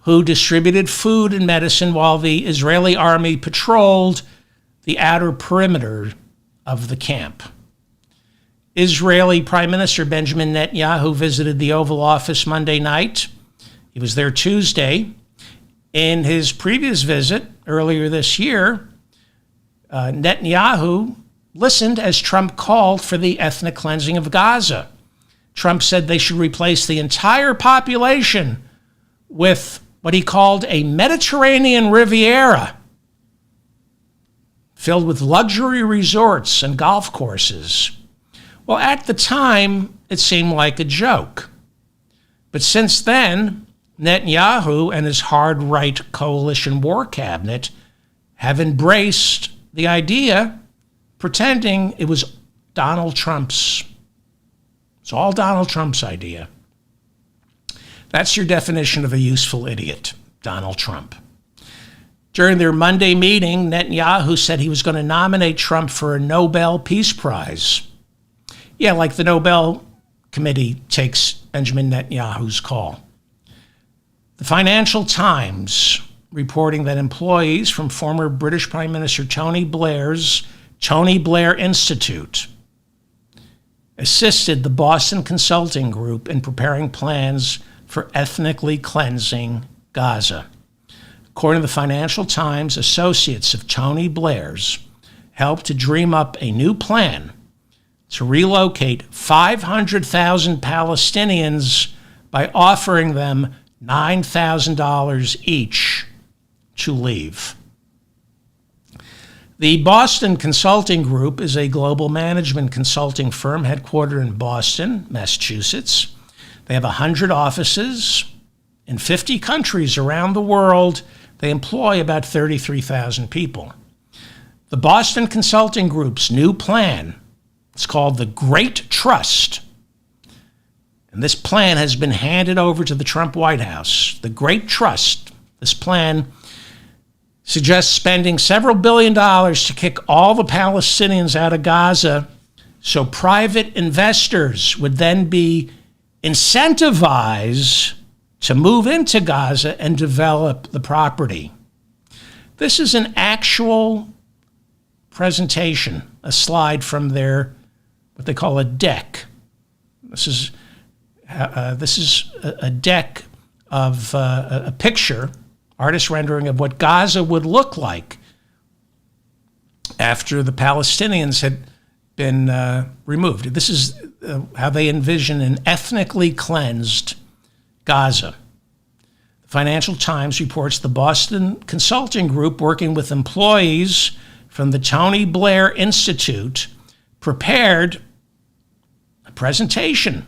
who distributed food and medicine while the Israeli army patrolled the outer perimeter of the camp. Israeli Prime Minister Benjamin Netanyahu visited the Oval Office Monday night. He was there Tuesday. In his previous visit earlier this year, Netanyahu listened as Trump called for the ethnic cleansing of Gaza. Trump said they should replace the entire population with what he called a Mediterranean Riviera filled with luxury resorts and golf courses. Well, at the time, it seemed like a joke. But since then, Netanyahu and his hard-right coalition war cabinet have embraced the idea, pretending it was Donald Trump's. It's all Donald Trump's idea. That's your definition of a useful idiot, Donald Trump. During their Monday meeting, Netanyahu said he was going to nominate Trump for a Nobel Peace Prize. Yeah, like the Nobel Committee takes Benjamin Netanyahu's call. The Financial Times reporting that employees from former British Prime Minister Tony Blair's Tony Blair Institute assisted the Boston Consulting Group in preparing plans for ethnically cleansing Gaza. According to the Financial Times, associates of Tony Blair's helped to dream up a new plan to relocate 500,000 Palestinians by offering them $9,000 each to leave. The Boston Consulting Group is a global management consulting firm headquartered in Boston, Massachusetts. They have 100 offices in 50 countries around the world. They employ about 33,000 people. The Boston Consulting Group's new plan is called the Great Trust. And this plan has been handed over to the Trump White House. The Great Trust, this plan suggests spending several billion dollars to kick all the Palestinians out of Gaza so private investors would then be incentivized to move into Gaza and develop the property. This is an actual presentation, a slide from their, what they call a deck. This is a deck of a picture, artist rendering of what Gaza would look like after the Palestinians had been removed. This is how they envision an ethnically cleansed Gaza. The Financial Times reports the Boston Consulting Group, working with employees from the Tony Blair Institute, prepared a presentation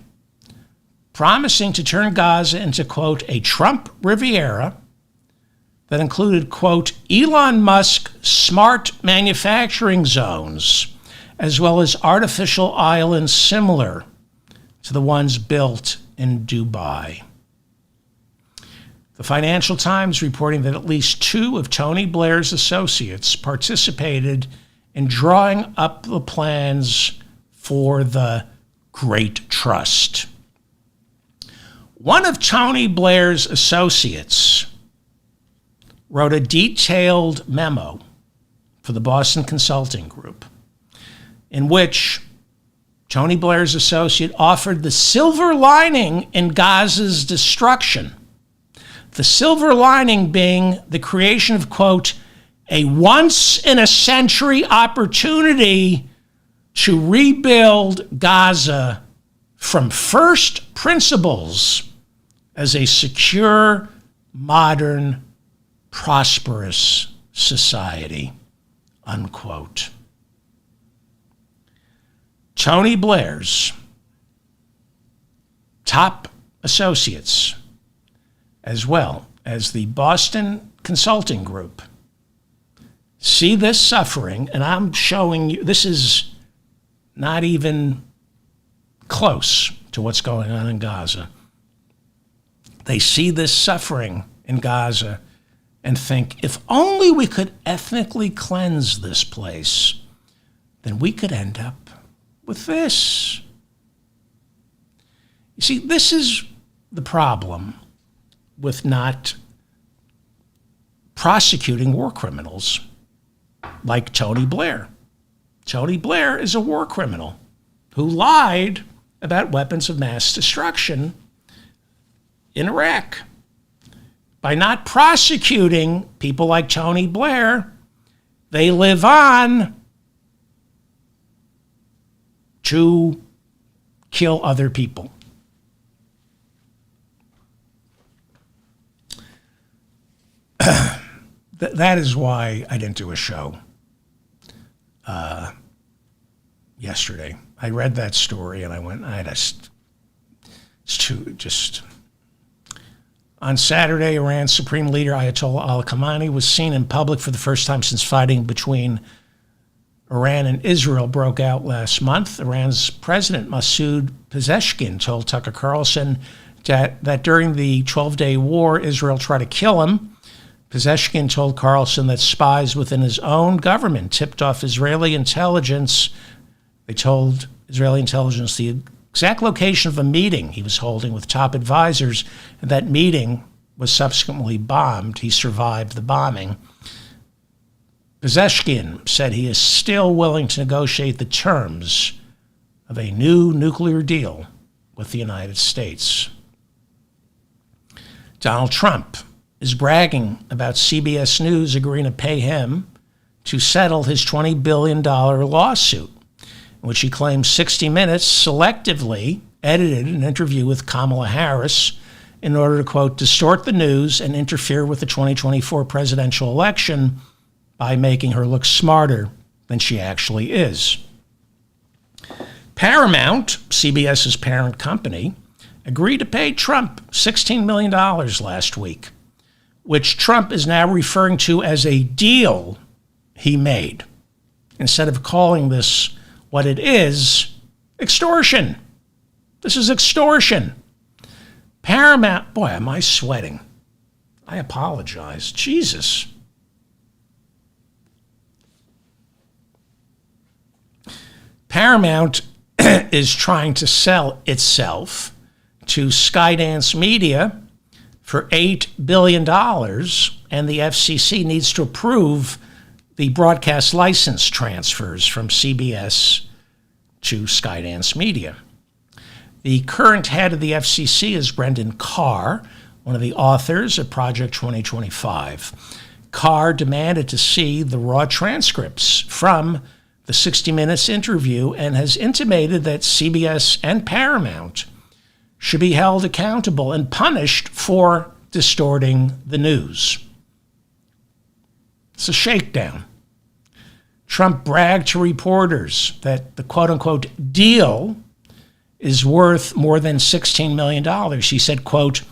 promising to turn Gaza into, quote, a Trump Riviera that included, quote, Elon Musk smart manufacturing zones, as well as artificial islands similar to the ones built in Dubai. The Financial Times reporting that at least 2 of Tony Blair's associates participated in drawing up the plans for the Great Trust. One of Tony Blair's associates wrote a detailed memo for the Boston Consulting Group in which Tony Blair's associate offered the silver lining in Gaza's destruction. The silver lining being the creation of, quote, a once-in-a-century opportunity to rebuild Gaza from first principles as a secure, modern, prosperous society, unquote. Tony Blair's top associates, as well as the Boston Consulting Group, see this suffering, and I'm showing you, this is not even close to what's going on in Gaza. They see this suffering in Gaza and think, if only we could ethnically cleanse this place, then we could end up with this. You see, this is the problem with not prosecuting war criminals like Tony Blair. Tony Blair is a war criminal who lied about weapons of mass destruction in Iraq. By not prosecuting people like Tony Blair, they live on to kill other people. That is why I didn't do a show yesterday. I read that story and I went, it's just. On Saturday, Iran's Supreme Leader Ayatollah Ali Khamenei was seen in public for the first time since fighting between Iran and Israel broke out last month. Iran's President Masoud Pezeshkian told Tucker Carlson that during the 12-day war, Israel tried to kill him. Pezeshkian told Carlson that spies within his own government tipped off Israeli intelligence. They told Israeli intelligence the exact location of a meeting he was holding with top advisors, and that meeting was subsequently bombed. He survived the bombing. Pezeshkian said he is still willing to negotiate the terms of a new nuclear deal with the United States. Donald Trump is bragging about CBS News agreeing to pay him to settle his $20 billion lawsuit, in which he claims 60 Minutes selectively edited an interview with Kamala Harris in order to, quote, distort the news and interfere with the 2024 presidential election by making her look smarter than she actually is. Paramount, CBS's parent company, agreed to pay Trump $16 million last week, which Trump is now referring to as a deal he made, instead of calling this what it is, extortion. This is extortion. Paramount, boy, am I sweating. I apologize. Jesus. Paramount is trying to sell itself to Skydance Media for $8 billion, and the FCC needs to approve the broadcast license transfers from CBS to Skydance Media. The current head of the FCC is Brendan Carr, one of the authors of Project 2025. Carr demanded to see the raw transcripts from the 60 Minutes interview and has intimated that CBS and Paramount should be held accountable and punished for distorting the news. It's a shakedown. Trump bragged to reporters that the quote-unquote deal is worth more than $16 million. He said, quote,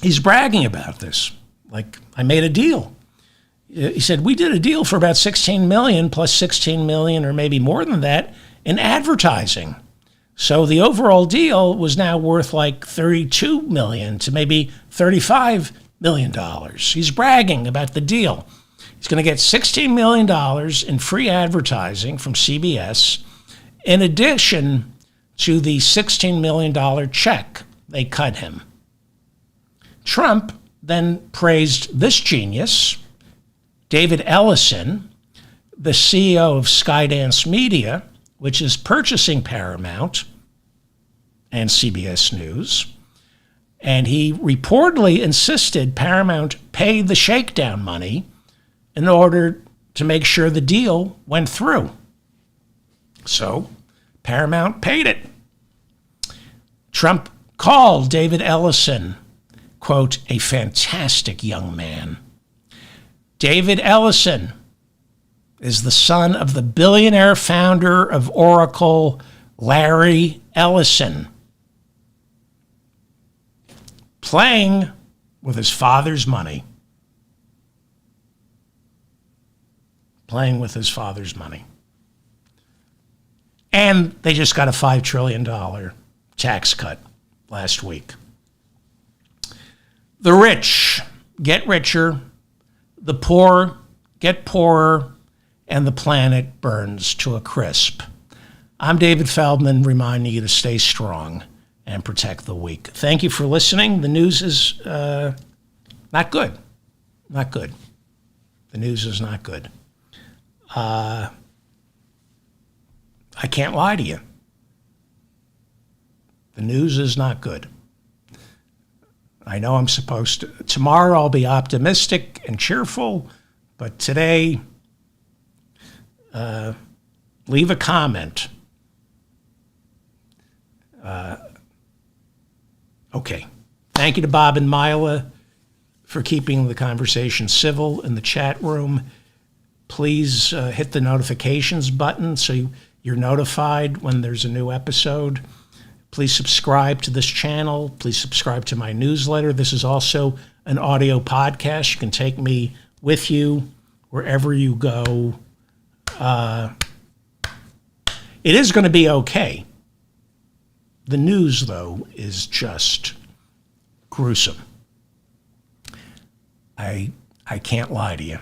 he's bragging about this. Like, I made a deal. He said, we did a deal for about $16 million plus $16 million or maybe more than that in advertising. So the overall deal was now worth like $32 million to maybe $35 million. He's bragging about the deal. He's going to get $16 million in free advertising from CBS, in addition to the $16 million check they cut him. Trump then praised this genius, David Ellison, the CEO of Skydance Media, which is purchasing Paramount and CBS News, And he reportedly insisted Paramount pay the shakedown money in order to make sure the deal went through. So Paramount paid it. Trump called David Ellison, quote, a fantastic young man. David Ellison is the son of the billionaire founder of Oracle, Larry Ellison, playing with his father's money. Playing with his father's money. And they just got a $5 trillion tax cut last week. The rich get richer, the poor get poorer, and the planet burns to a crisp. I'm David Feldman, reminding you to stay strong and protect the weak. Thank you for listening. The news is not good. Not good. The news is not good. I can't lie to you. The news is not good. I know I'm supposed to. Tomorrow I'll be optimistic and cheerful, but today, leave a comment. Okay. Thank you to Bob and Mila for keeping the conversation civil in the chat room. Please hit the notifications button so you're notified when there's a new episode. Please subscribe to this channel. Please subscribe to my newsletter. This is also an audio podcast. You can take me with you wherever you go. It is going to be okay. The news, though, is just gruesome. I can't lie to you.